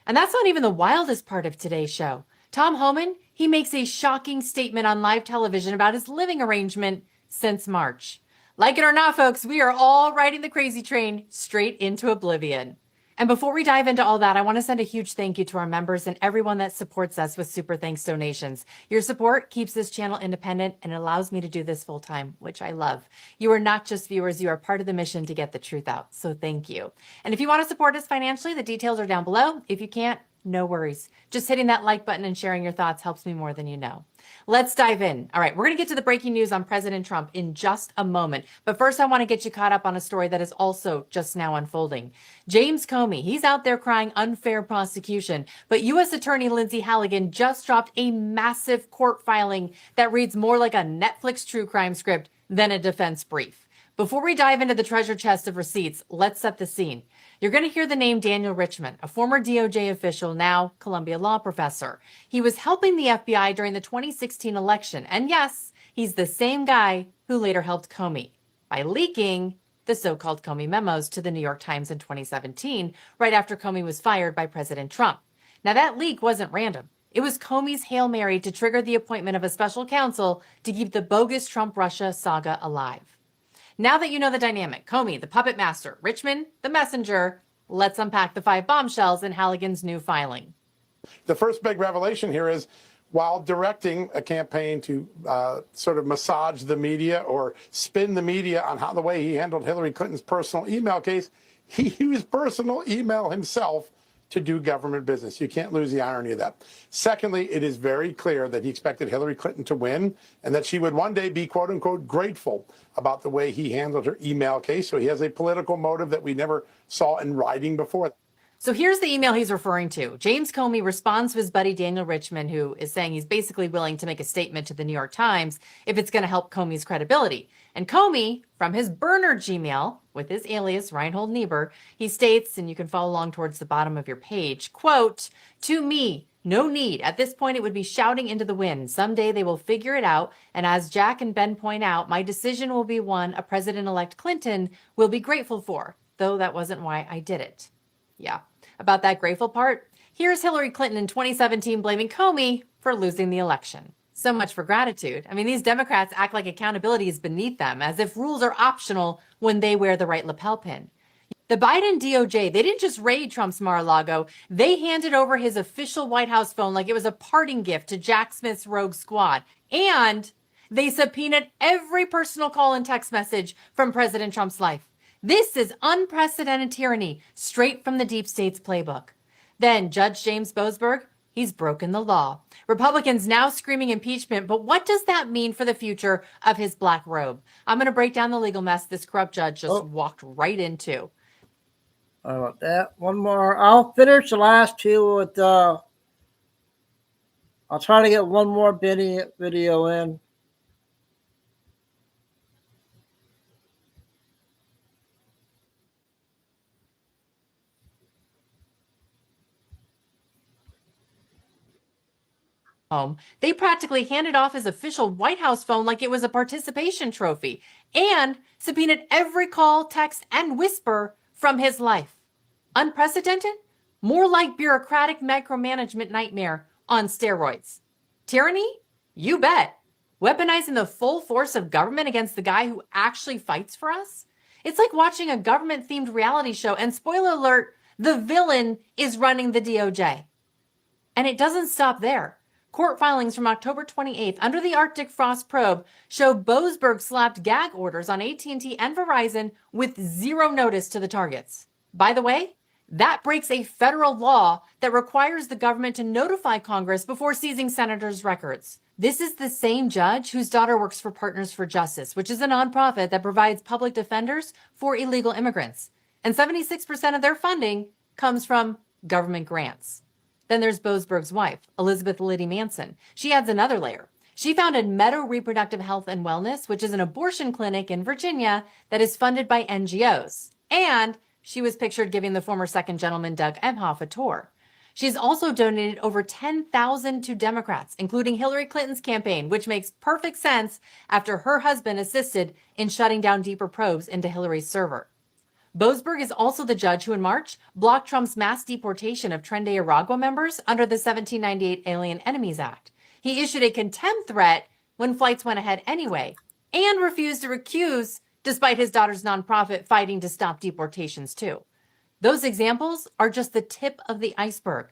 And that's not even the wildest part of today's show. Tom Homan, he makes a shocking statement on live television about his living arrangement since March. Like it or not, folks, we are all riding the crazy train straight into oblivion. And before we dive into all that, I want to send a huge thank you to our members and everyone that supports us with Super Thanks donations. Your support keeps this channel independent and allows me to do this full time, which I love. You are not just viewers, you are part of the mission to get the truth out. So thank you. And if you want to support us financially, the details are down below. If you can't, no worries. Just hitting that like button and sharing your thoughts helps me more than you know. Let's dive in. All right, we're going to get to the breaking news on President Trump in just a moment. But first, I want to get you caught up on a story that is also just now unfolding. James Comey, he's out there crying unfair prosecution. But U.S. Attorney Lindsay Halligan just dropped a massive court filing that reads more like a Netflix true crime script than a defense brief. Before we dive into the treasure chest of receipts, let's set the scene. You're going to hear the name Daniel Richman, a former DOJ official, now Columbia law professor. He was helping the FBI during the 2016 election. And yes, He's the same guy who later helped Comey by leaking the so-called Comey memos to the New York Times in 2017, right after Comey was fired by President Trump. Now, that leak wasn't random. It was Comey's Hail Mary to trigger the appointment of a special counsel to keep the bogus Trump-Russia saga alive. Now that you know the dynamic, Comey, the puppet master, Richmond, the messenger, let's unpack the 5 bombshells in Halligan's new filing. The first big revelation here is, while directing a campaign to sort of massage the media or spin the media on how the way he handled Hillary Clinton's personal email case, he used personal email himself to do government business. You can't lose the irony of that. Secondly, it is very clear that he expected Hillary Clinton to win and that she would one day be, quote unquote, grateful about the way he handled her email case. So he has a political motive that we never saw in writing before. So here's the email he's referring to. James Comey responds to his buddy Daniel Richman, who is saying he's basically willing to make a statement to the New York Times if it's going to help Comey's credibility. And Comey, from his burner Gmail, with his alias Reinhold Niebuhr, he states, and you can follow along towards the bottom of your page, quote, "To me, no need. At this point, it would be shouting into the wind. Someday they will figure it out. And as Jack and Ben point out, my decision will be one a President-elect Clinton will be grateful for, though that wasn't why I did it." Yeah. About that grateful part, here's Hillary Clinton in 2017 blaming Comey for losing the election. So much for gratitude. I mean, these Democrats act like accountability is beneath them, as if rules are optional when they wear the right lapel pin. The Biden DOJ, they didn't just raid Trump's Mar-a-Lago, they handed over his official White House phone like it was a parting gift to Jack Smith's rogue squad. And they subpoenaed every personal call and text message from President Trump's life. This is unprecedented tyranny, straight from the deep state's playbook. Then Judge James Boasberg, he's broken the law. Republicans now screaming impeachment, but what does that mean for the future of his black robe? I'm going to break down the legal mess this corrupt judge just walked right into. About that. One more. I'll finish the last 2 with, I'll try to get one more video in. Home, they practically handed off his official White House phone like it was a participation trophy and subpoenaed every call, text, and whisper from his life. Unprecedented? More like bureaucratic micromanagement nightmare on steroids. Tyranny? You bet. Weaponizing the full force of government against the guy who actually fights for us? It's like watching a government-themed reality show, and spoiler alert, the villain is running the DOJ. And it doesn't stop there. Court filings from October 28th under the Arctic Frost probe show Boasberg slapped gag orders on AT&T and Verizon with zero notice to the targets. By the way, that breaks a federal law that requires the government to notify Congress before seizing senators' records. This is the same judge whose daughter works for Partners for Justice, which is a nonprofit that provides public defenders for illegal immigrants. And 76% of their funding comes from government grants. Then there's Boasberg's wife, Elizabeth Liddy Manson. She adds another layer. She founded Meadow Reproductive Health and Wellness, which is an abortion clinic in Virginia that is funded by NGOs. And she was pictured giving the former second gentleman, Doug Emhoff, a tour. She's also donated over $10,000 to Democrats, including Hillary Clinton's campaign, which makes perfect sense after her husband assisted in shutting down deeper probes into Hillary's server. Boasberg is also the judge who in March blocked Trump's mass deportation of Tren de Aragua members under the 1798 Alien Enemies Act. He issued a contempt threat when flights went ahead anyway and refused to recuse despite his daughter's nonprofit fighting to stop deportations too. Those examples are just the tip of the iceberg.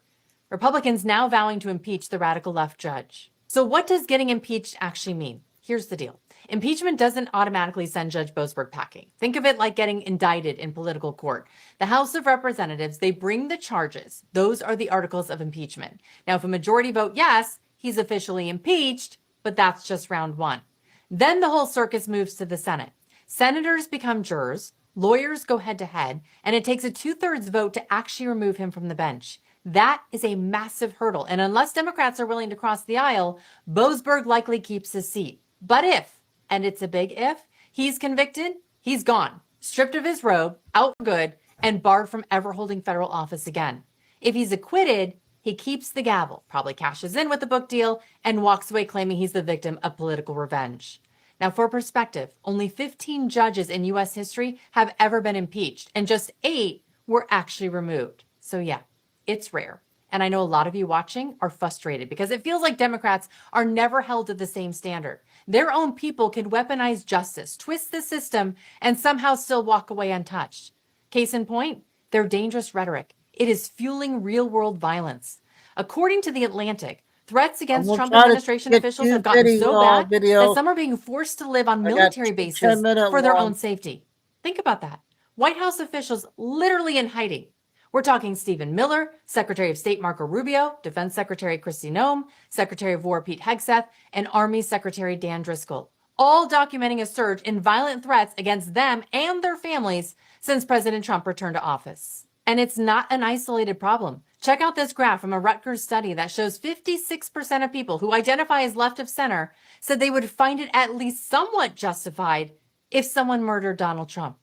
Republicans now vowing to impeach the radical left judge. So what does getting impeached actually mean? Here's the deal. Impeachment doesn't automatically send Judge Boasberg packing. Think of it like getting indicted in political court. The House of Representatives, they bring the charges. Those are the articles of impeachment. Now, if a majority vote yes, he's officially impeached, but that's just round 1. Then the whole circus moves to the Senate. Senators become jurors, lawyers go head to head, and it takes a 2/3 vote to actually remove him from the bench. That is a massive hurdle. And unless Democrats are willing to cross the aisle, Boasberg likely keeps his seat. But if, and it's a big if, he's convicted, he's gone, stripped of his robe, out for good, and barred from ever holding federal office again. If he's acquitted, He keeps the gavel, probably cashes in with a book deal, and walks away claiming he's the victim of political revenge. Now, for perspective, only 15 judges in U.S. history have ever been impeached, and just 8 were actually removed. So yeah, it's rare. And I know a lot of you watching are frustrated because it feels like Democrats are never held to the same standard. Their own people can weaponize justice, twist the system, and somehow still walk away untouched. Case in point, their dangerous rhetoric. It is fueling real-world violence. According to The Atlantic, threats against Trump administration officials have gotten so bad that some are being forced to live on military bases for their own safety. Think about that. White House officials literally in hiding. We're talking Stephen Miller, Secretary of State Marco Rubio, Defense Secretary Kristi Noem, Secretary of War Pete Hegseth, and Army Secretary Dan Driscoll, all documenting a surge in violent threats against them and their families since President Trump returned to office. And it's not an isolated problem. Check out this graph from a Rutgers study that shows 56% of people who identify as left of center said they would find it at least somewhat justified if someone murdered Donald Trump.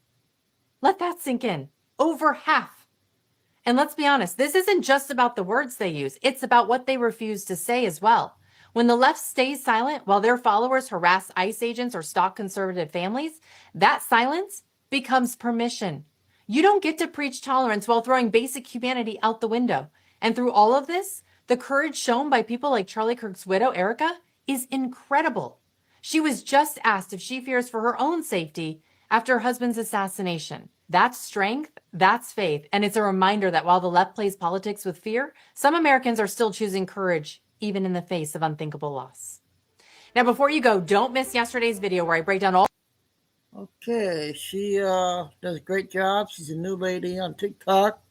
Let that sink in. Over half. And let's be honest, this isn't just about the words they use. It's about what they refuse to say as well. When the left stays silent while their followers harass ICE agents or stalk conservative families, that silence becomes permission. You don't get to preach tolerance while throwing basic humanity out the window. And through all of this, the courage shown by people like Charlie Kirk's widow, Erica, is incredible. She was just asked if she fears for her own safety after her husband's assassination. That's strength, that's faith, and it's a reminder that while the left plays politics with fear, some Americans are still choosing courage, even in the face of unthinkable loss. Now, before you go, don't miss yesterday's video where I break down all... Okay, she does a great job. She's a new lady on TikTok.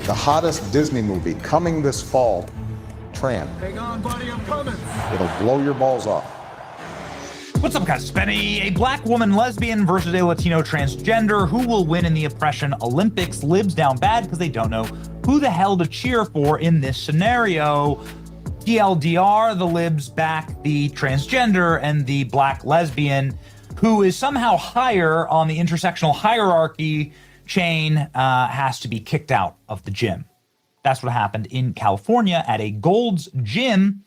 The hottest Disney movie coming this fall, Tran. Hang on, buddy, I'm coming. It'll blow your balls off. What's up, guys? Benny. A black woman lesbian versus a Latino transgender. Who will win in the Oppression Olympics? Libs down bad because they don't know who the hell to cheer for in this scenario. TLDR, the libs back the transgender and the black lesbian, who is somehow higher on the intersectional hierarchy chain, has to be kicked out of the gym. That's what happened in California at a Gold's Gym.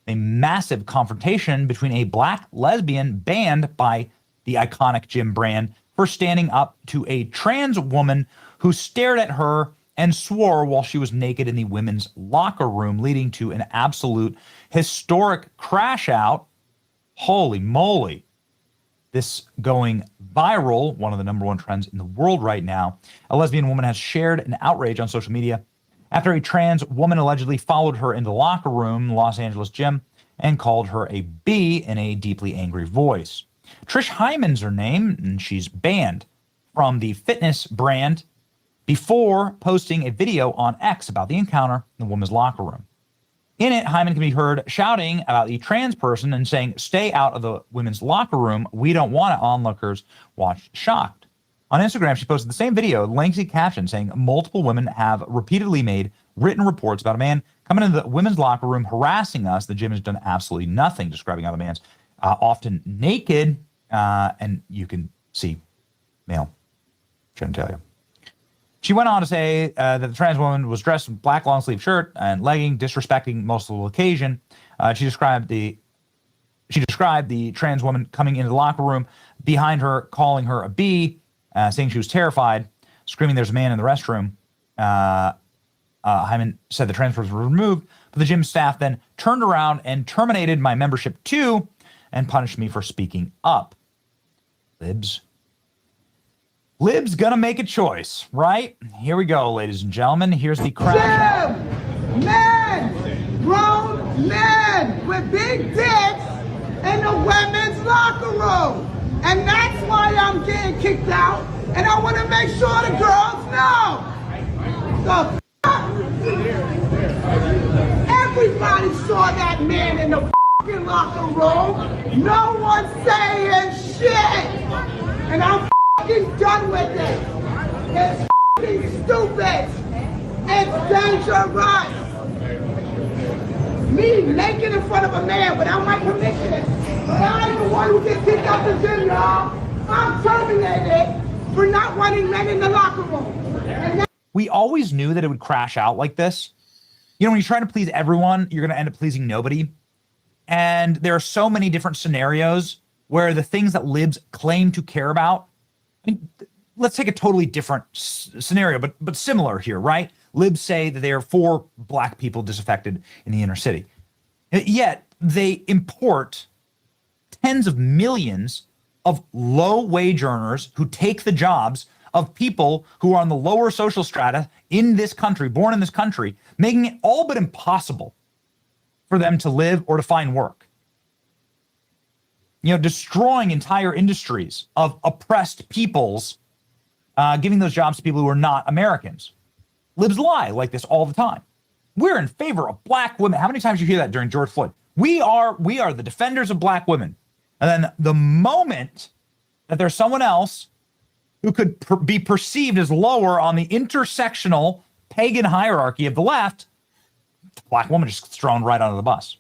A massive confrontation between a black lesbian banned by the iconic gym brand for standing up to a trans woman who stared at her and swore while she was naked in the women's locker room, leading to an absolute historic crash out. Holy moly. This going viral, one of the #1 trends in the world right now. A lesbian woman has shared an outrage on social media after a trans woman allegedly followed her into the locker room, Los Angeles gym, and called her a B in a deeply angry voice. Trish Hyman's her name, and she's banned from the fitness brand before posting a video on X about the encounter in the women's locker room. In it, Hyman can be heard shouting about the trans person and saying, "Stay out of the women's locker room. We don't want it." Onlookers watched shocked. On Instagram, she posted the same video, a lengthy caption saying multiple women have repeatedly made written reports about a man coming into the women's locker room harassing us. The gym has done absolutely nothing, describing how the man's often naked, and you can see male genitalia. She went on to say that the trans woman was dressed in black long sleeve shirt and legging, disrespecting multiple occasion. She described the trans woman coming into the locker room behind her, calling her a B, saying she was terrified, screaming, "There's a man in the restroom." Hyman said the trans person was removed, but the gym staff then turned around and terminated my membership too and punished me for speaking up. Libs gonna make a choice, right? Here we go, ladies and gentlemen. Here's the crash. Men, grown men with big dicks in the women's locker room. And that's why I'm getting kicked out. And I want to make sure the girls know. The everybody saw that man in the fucking locker room. No one's saying shit. And I'm fucking done with it. It's fucking stupid. It's dangerous. Me naked in front of a man without my permission. But I'm the one who gets kicked out the gym, y'all. I'm terminated for not wanting men in the locker room. We always knew that it would crash out like this. You know, when you're trying to please everyone, you're going to end up pleasing nobody. And there are so many different scenarios where the things that libs claim to care about, I mean, let's take a totally different scenario, but similar here, right? Libs say that they are for black people disaffected in the inner city. Yet they import tens of millions of low-wage earners who take the jobs of people who are on the lower social strata in this country, born in this country, making it all but impossible for them to live or to find work. You know, destroying entire industries of oppressed peoples, giving those jobs to people who are not Americans. Libs lie like this all the time. We're in favor of black women. How many times did you hear that during George Floyd? We are the defenders of black women. And then the moment that there's someone else who could be perceived as lower on the intersectional pagan hierarchy of the left, the black woman just gets thrown right under the bus.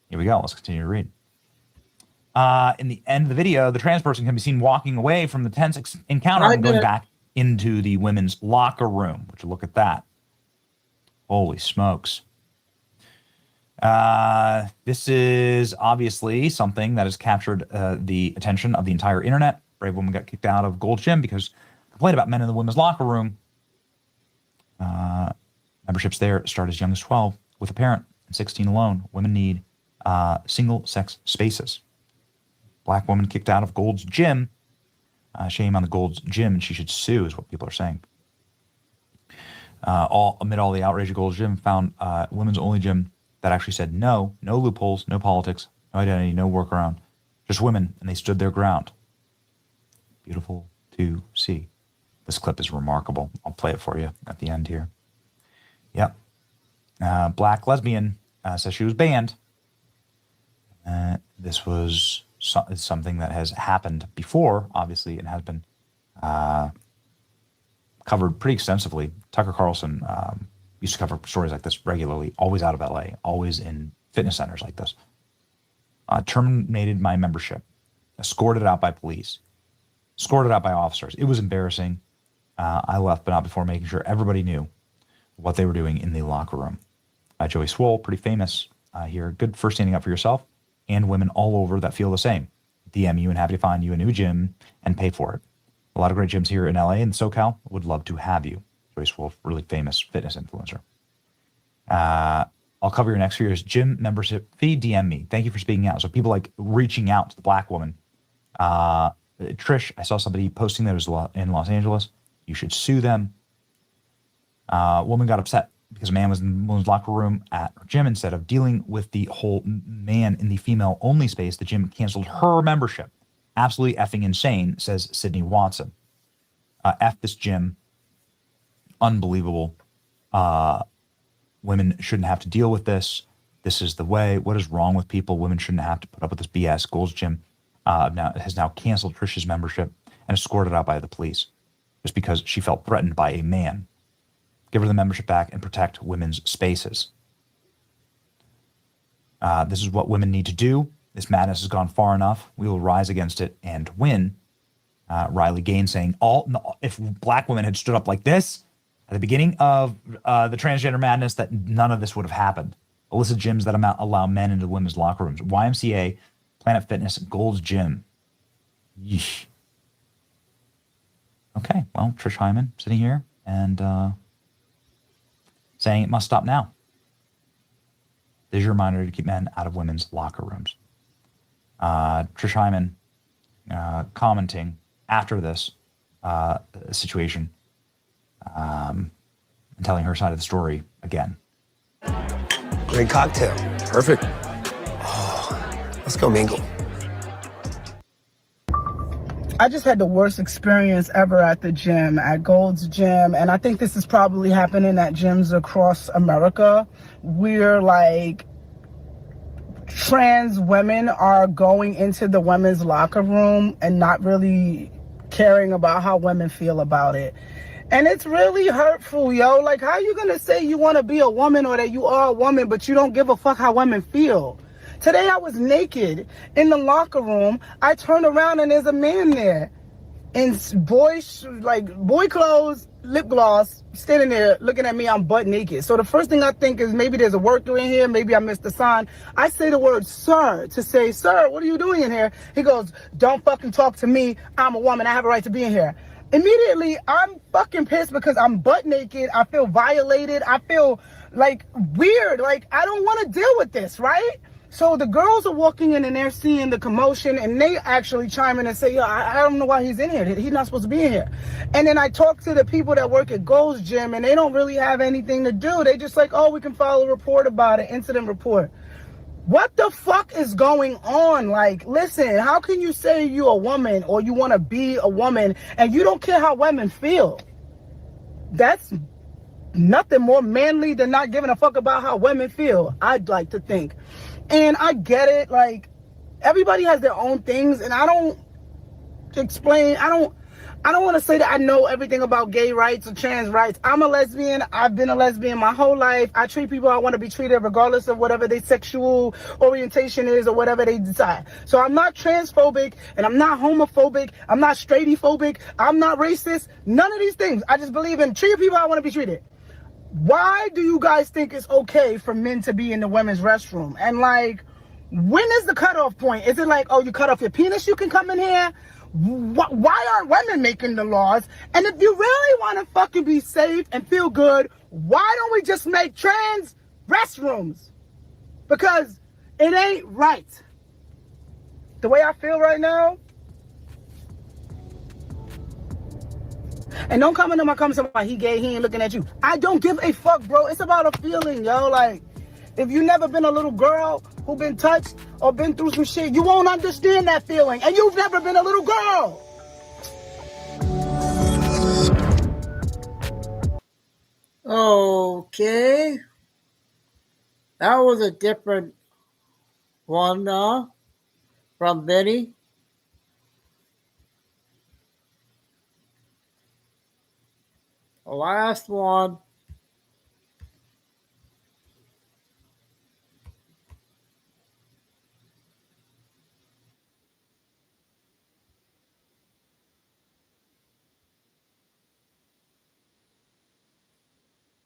Here we go. Let's continue to read. In the end of the video, the trans person can be seen walking away from the tense encounter and going back into the women's locker room. Would you look at that? Holy smokes. This is obviously something that has captured the attention of the entire internet. Brave woman got kicked out of Gold's Gym because complained about men in the women's locker room. Memberships there start as young as 12 with a parent, and 16 alone. Women need single-sex spaces. Black woman kicked out of Gold's Gym. Shame on the Gold's Gym, and she should sue, is what people are saying. Amid all the outrage, Gold's Gym found women's only gym that actually said no loopholes, no politics, no identity, no workaround, just women, and they stood their ground. Beautiful to see. This clip is remarkable. I'll play it for you at the end here. Yep. Black lesbian says she was banned. This was something that has happened before, obviously, and has been covered pretty extensively. Tucker Carlson used to cover stories like this regularly, always out of LA, always in fitness centers like this. Terminated my membership, escorted out by police, escorted out by officers. It was embarrassing. I left, but not before making sure everybody knew what they were doing in the locker room. Joey Swole, pretty famous here. Good for standing up for yourself and women all over that feel the same. DM you and happy to find you a new gym and pay for it. A lot of great gyms here in LA and SoCal would love to have you. Joey Swole, really famous fitness influencer. I'll cover your next year's gym membership fee. DM me. Thank you for speaking out. So people like reaching out to the black woman. Trish, I saw somebody posting that it was in Los Angeles. You should sue them. Woman got upset because a man was in the women's locker room at her gym. Instead of dealing with the whole man in the female-only space, the gym canceled her membership. Absolutely effing insane, says Sydney Watson. F this gym. Unbelievable. Women shouldn't have to deal with this. This is the way. What is wrong with people? Women shouldn't have to put up with this BS. Gold's Gym has now canceled Trish's membership and escorted out by the police just because she felt threatened by a man. Give her the membership back and protect women's spaces. This is what women need to do. This madness has gone far enough. We will rise against it and win. Riley Gaines saying, if black women had stood up like this at the beginning of the transgender madness, that none of this would have happened. Illicit gyms that allow men into women's locker rooms. YMCA, Planet Fitness, Gold's Gym. Yeesh. Okay, well, Trish Hyman sitting here and saying it must stop now. There's your reminder to keep men out of women's locker rooms. Trish Hyman commenting after this situation and telling her side of the story again. Great cocktail. Perfect. Oh, let's go mingle. I just had the worst experience ever at the gym, at Gold's Gym. And I think this is probably happening at gyms across America, where like trans women are going into the women's locker room and not really caring about how women feel about it. And it's really hurtful, yo. Like, how you gonna say you want to be a woman or that you are a woman, but you don't give a fuck how women feel? Today I was naked in the locker room. I turn around and there's a man there in boy clothes, lip gloss, standing there looking at me. I'm butt naked. So the first thing I think is maybe there's a worker in here. Maybe I missed the sign. I say the word sir to say, sir, what are you doing in here? He goes, don't fucking talk to me. I'm a woman. I have a right to be in here. Immediately, I'm fucking pissed because I'm butt naked. I feel violated. I feel like weird. Like, I don't want to deal with this, right? So the girls are walking in and they're seeing the commotion and they actually chime in and say, yo, I don't know why he's in here. He's not supposed to be in here. And then I talk to the people that work at Gold's Gym and they don't really have anything to do. They just like, oh, we can file a report about it, incident report. What the fuck is going on? Like, listen, how can you say you're a woman or you want to be a woman and you don't care how women feel? That's nothing more manly than not giving a fuck about how women feel, I'd like to think. And I get it, like, everybody has their own things, and I don't want to say that I know everything about gay rights or trans rights. I'm a lesbian. I've been a lesbian my whole life. I treat people how I want to be treated regardless of whatever their sexual orientation is or whatever they decide. So I'm not transphobic, and I'm not homophobic. I'm not straightophobic. I'm not racist. None of these things. I just believe in treating people how I want to be treated. Why do you guys think it's okay for men to be in the women's restroom? And like, when is the cutoff point? Is it like, oh, you cut off your penis, you can come in here? Why aren't women making the laws? And if you really want to fucking be safe and feel good, why don't we just make trans restrooms? Because it ain't right. The way I feel right now. And don't come into my comments about he gay, he ain't looking at you. I don't give a fuck, bro. It's about a feeling, yo. Like, if you never been a little girl who been touched or been through some shit, you won't understand that feeling. And you've never been a little girl. Okay. That was a different one from Benny. The last one.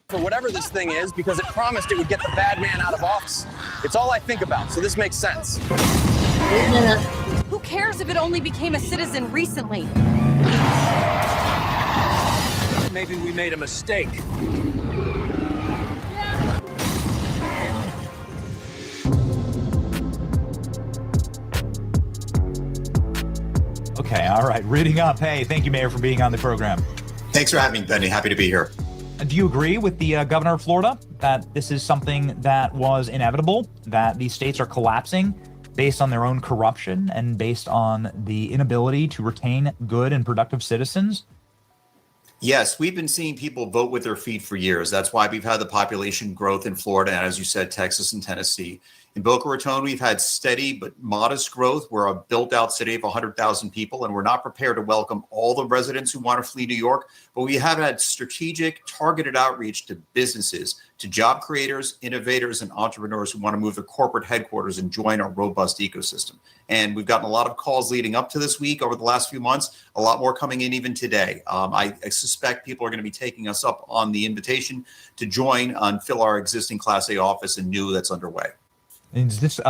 For whatever this thing is, because it promised it would get the bad man out of office. It's all I think about, so this makes sense. Who cares if it only became a citizen recently? Maybe we made a mistake. Okay, all right. Reading up. Hey, thank you, Mayor, for being on the program. Thanks for having me, Benny. Happy to be here. Do you agree with the governor of Florida that this is something that was inevitable, that these states are collapsing based on their own corruption and based on the inability to retain good and productive citizens? Yes, we've been seeing people vote with their feet for years. That's why we've had the population growth in Florida and, as you said, Texas and Tennessee. In Boca Raton, we've had steady but modest growth. We're a built-out city of 100,000 people, and we're not prepared to welcome all the residents who want to flee New York, but we have had strategic, targeted outreach to businesses, to job creators, innovators, and entrepreneurs who want to move their corporate headquarters and join our robust ecosystem. And we've gotten a lot of calls leading up to this week over the last few months, a lot more coming in even today. I suspect people are going to be taking us up on the invitation to join and fill our existing Class A office and new that's underway. Is this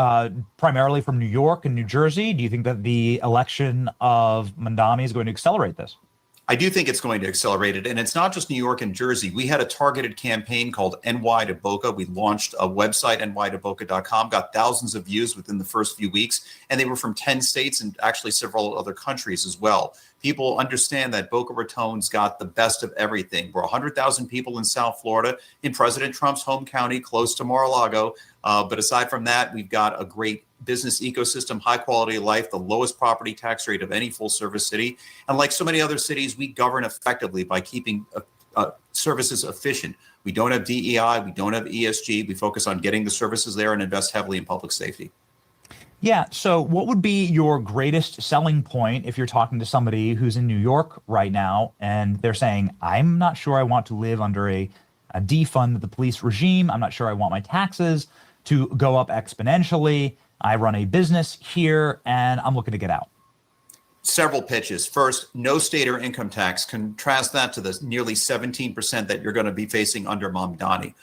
primarily from New York and New Jersey? Do you think that the election of Mamdani is going to accelerate this? I do think it's going to accelerate it. And it's not just New York and Jersey. We had a targeted campaign called NY to Boca. We launched a website, nytoboca.com, got thousands of views within the first few weeks. And they were from 10 states and actually several other countries as well. People understand that Boca Raton's got the best of everything. We're 100,000 people in South Florida, in President Trump's home county, close to Mar-a-Lago. But aside from that, we've got a great business ecosystem, high quality of life, the lowest property tax rate of any full service city. And like so many other cities, we govern effectively by keeping services efficient. We don't have DEI, we don't have ESG. We focus on getting the services there and invest heavily in public safety. Yeah. So what would be your greatest selling point if you're talking to somebody who's in New York right now and they're saying, I'm not sure I want to live under a defund the police regime. I'm not sure I want my taxes to go up exponentially. I run a business here and I'm looking to get out. Several pitches. First, no state or income tax. Contrast that to the nearly 17% that you're going to be facing under Mamdani.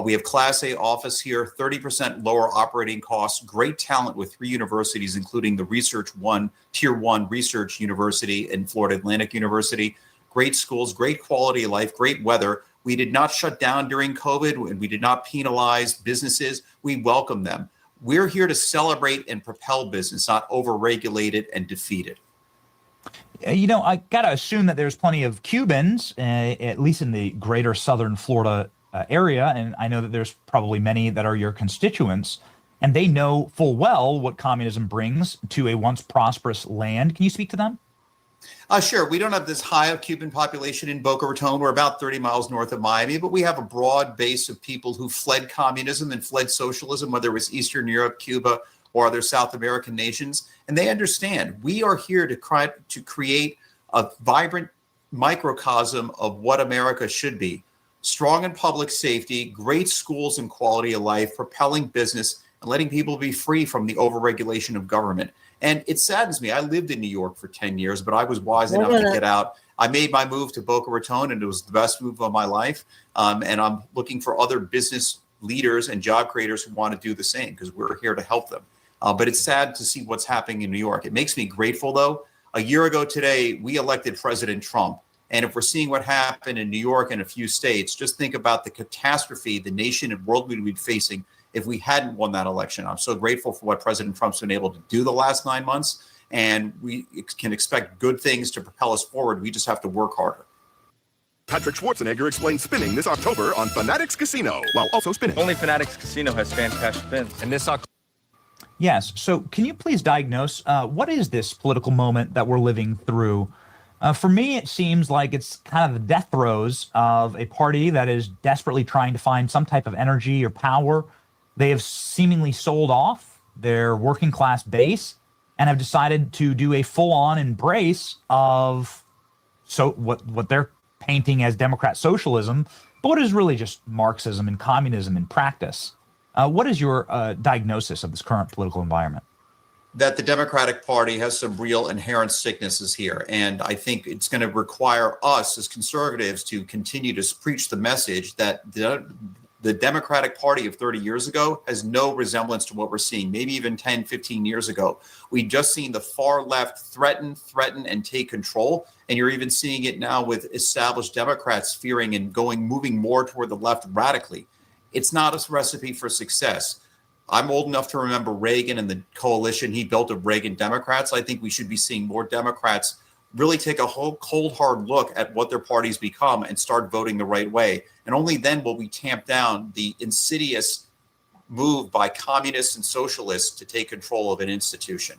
We have Class A office here, 30% lower operating costs, great talent with 3 universities, including the Tier 1 Research University and Florida Atlantic University. Great schools, great quality of life, great weather. We did not shut down during COVID, and we did not penalize businesses. We welcome them. We're here to celebrate and propel business, not overregulate it and defeat it. I got to assume that there's plenty of Cubans, at least in the greater southern Florida area, and I know that there's probably many that are your constituents, and they know full well what communism brings to a once prosperous land. Can you speak to them? Sure. We don't have this high of Cuban population in Boca Raton. We're about 30 miles north of Miami, but we have a broad base of people who fled communism and fled socialism, whether it was Eastern Europe, Cuba, or other South American nations. And they understand we are here to create a vibrant microcosm of what America should be. Strong in public safety, great schools and quality of life, propelling business, and letting people be free from the overregulation of government. And it saddens me. I lived in New York for 10 years, but I was wise enough to get out. I made my move to Boca Raton, and it was the best move of my life. And I'm looking for other business leaders and job creators who want to do the same, because we're here to help them. But it's sad to see what's happening in New York. It makes me grateful, though. A year ago today, we elected President Trump. And if we're seeing what happened in New York and a few states, just think about the catastrophe the nation and world would be facing if we hadn't won that election. I'm so grateful for what President Trump's been able to do the last 9 months. And we can expect good things to propel us forward. We just have to work harder. Patrick Schwarzenegger explains spinning this October on Fanatics Casino, while also spinning. Only Fanatics Casino has fan cash spins. And this October. Yes. So can you please diagnose what is this political moment that we're living through? For me, it seems like it's kind of the death throes of a party that is desperately trying to find some type of energy or power. They have seemingly sold off their working class base and have decided to do a full-on embrace of what they're painting as Democrat socialism, but what is really just Marxism and communism in practice. What is your diagnosis of this current political environment? That the Democratic Party has some real inherent sicknesses here. And I think it's going to require us as conservatives to continue to preach the message that the Democratic Party of 30 years ago has no resemblance to what we're seeing, maybe even 10, 15 years ago. We've just seen the far left threaten, and take control. And you're even seeing it now with established Democrats fearing and moving more toward the left radically. It's not a recipe for success. I'm old enough to remember Reagan and the coalition he built of Reagan Democrats. I think we should be seeing more Democrats really take a whole cold, hard look at what their parties become and start voting the right way. And only then will we tamp down the insidious move by communists and socialists to take control of an institution.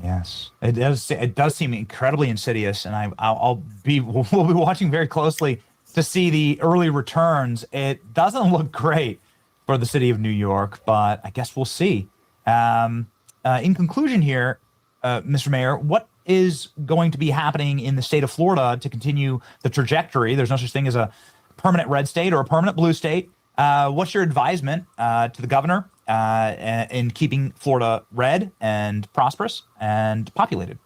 Yes, it does seem incredibly insidious, and we'll be watching very closely to see the early returns. It doesn't look great for the city of New York, but I guess we'll see. In conclusion here, Mr. Mayor, what is going to be happening in the state of Florida to continue the trajectory? There's no such thing as a permanent red state or a permanent blue state. What's your advisement to the governor in keeping Florida red and prosperous and populated?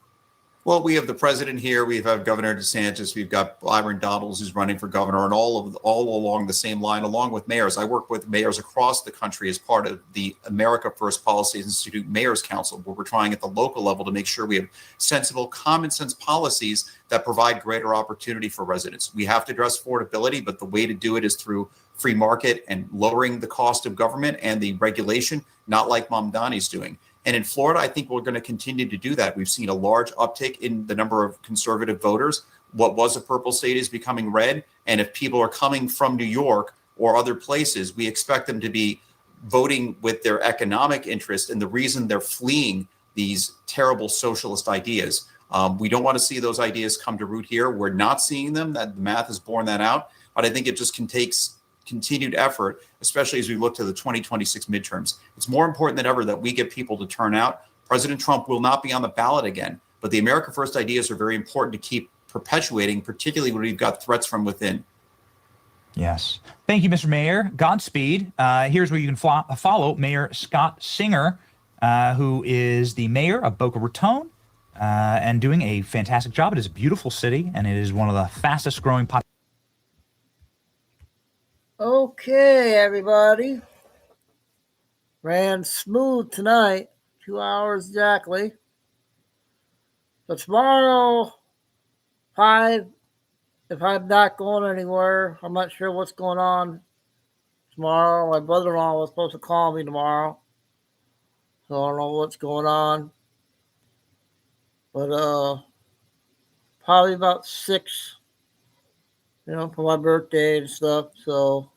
Well, we have the president here. We have Governor DeSantis. We've got Byron Donalds, who's running for governor, and all along the same line, along with mayors. I work with mayors across the country as part of the America First Policy Institute Mayor's Council, where we're trying at the local level to make sure we have sensible, common sense policies that provide greater opportunity for residents. We have to address affordability, but the way to do it is through free market and lowering the cost of government and the regulation, not like Mamdani's doing. And in Florida, I think we're going to continue to do that. We've seen a large uptick in the number of conservative voters. What was a purple state is becoming red. And if people are coming from New York or other places, we expect them to be voting with their economic interest and the reason they're fleeing these terrible socialist ideas. We don't want to see those ideas come to root here. We're not seeing them. That the math has borne that out. But I think it just takes continued effort, especially as we look to the 2026 midterms. It's more important than ever that we get people to turn out. President Trump will not be on the ballot again, but the America First ideas are very important to keep perpetuating, particularly when we've got threats from within. Yes. Thank you, Mr. Mayor. Godspeed. Here's where you can follow Mayor Scott Singer, who is the mayor of Boca Raton, and doing a fantastic job. It is a beautiful city, and it is one of the fastest growing populations. Okay, everybody. Ran smooth tonight, 2 hours exactly. So tomorrow, 5, if I'm not going anywhere, I'm not sure what's going on tomorrow. My brother-in-law was supposed to call me tomorrow, so I don't know what's going on. But probably about 6, for my birthday and stuff. So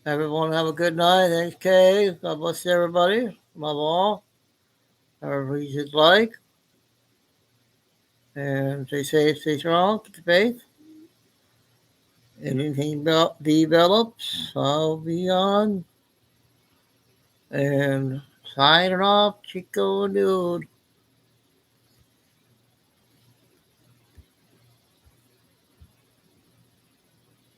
everyone have a good night. Thanks, Kay. God bless everybody. Love all. However you should like. And stay safe, stay strong, keep the faith. Anything develops, I'll be on. And signing off, Chico and Dude.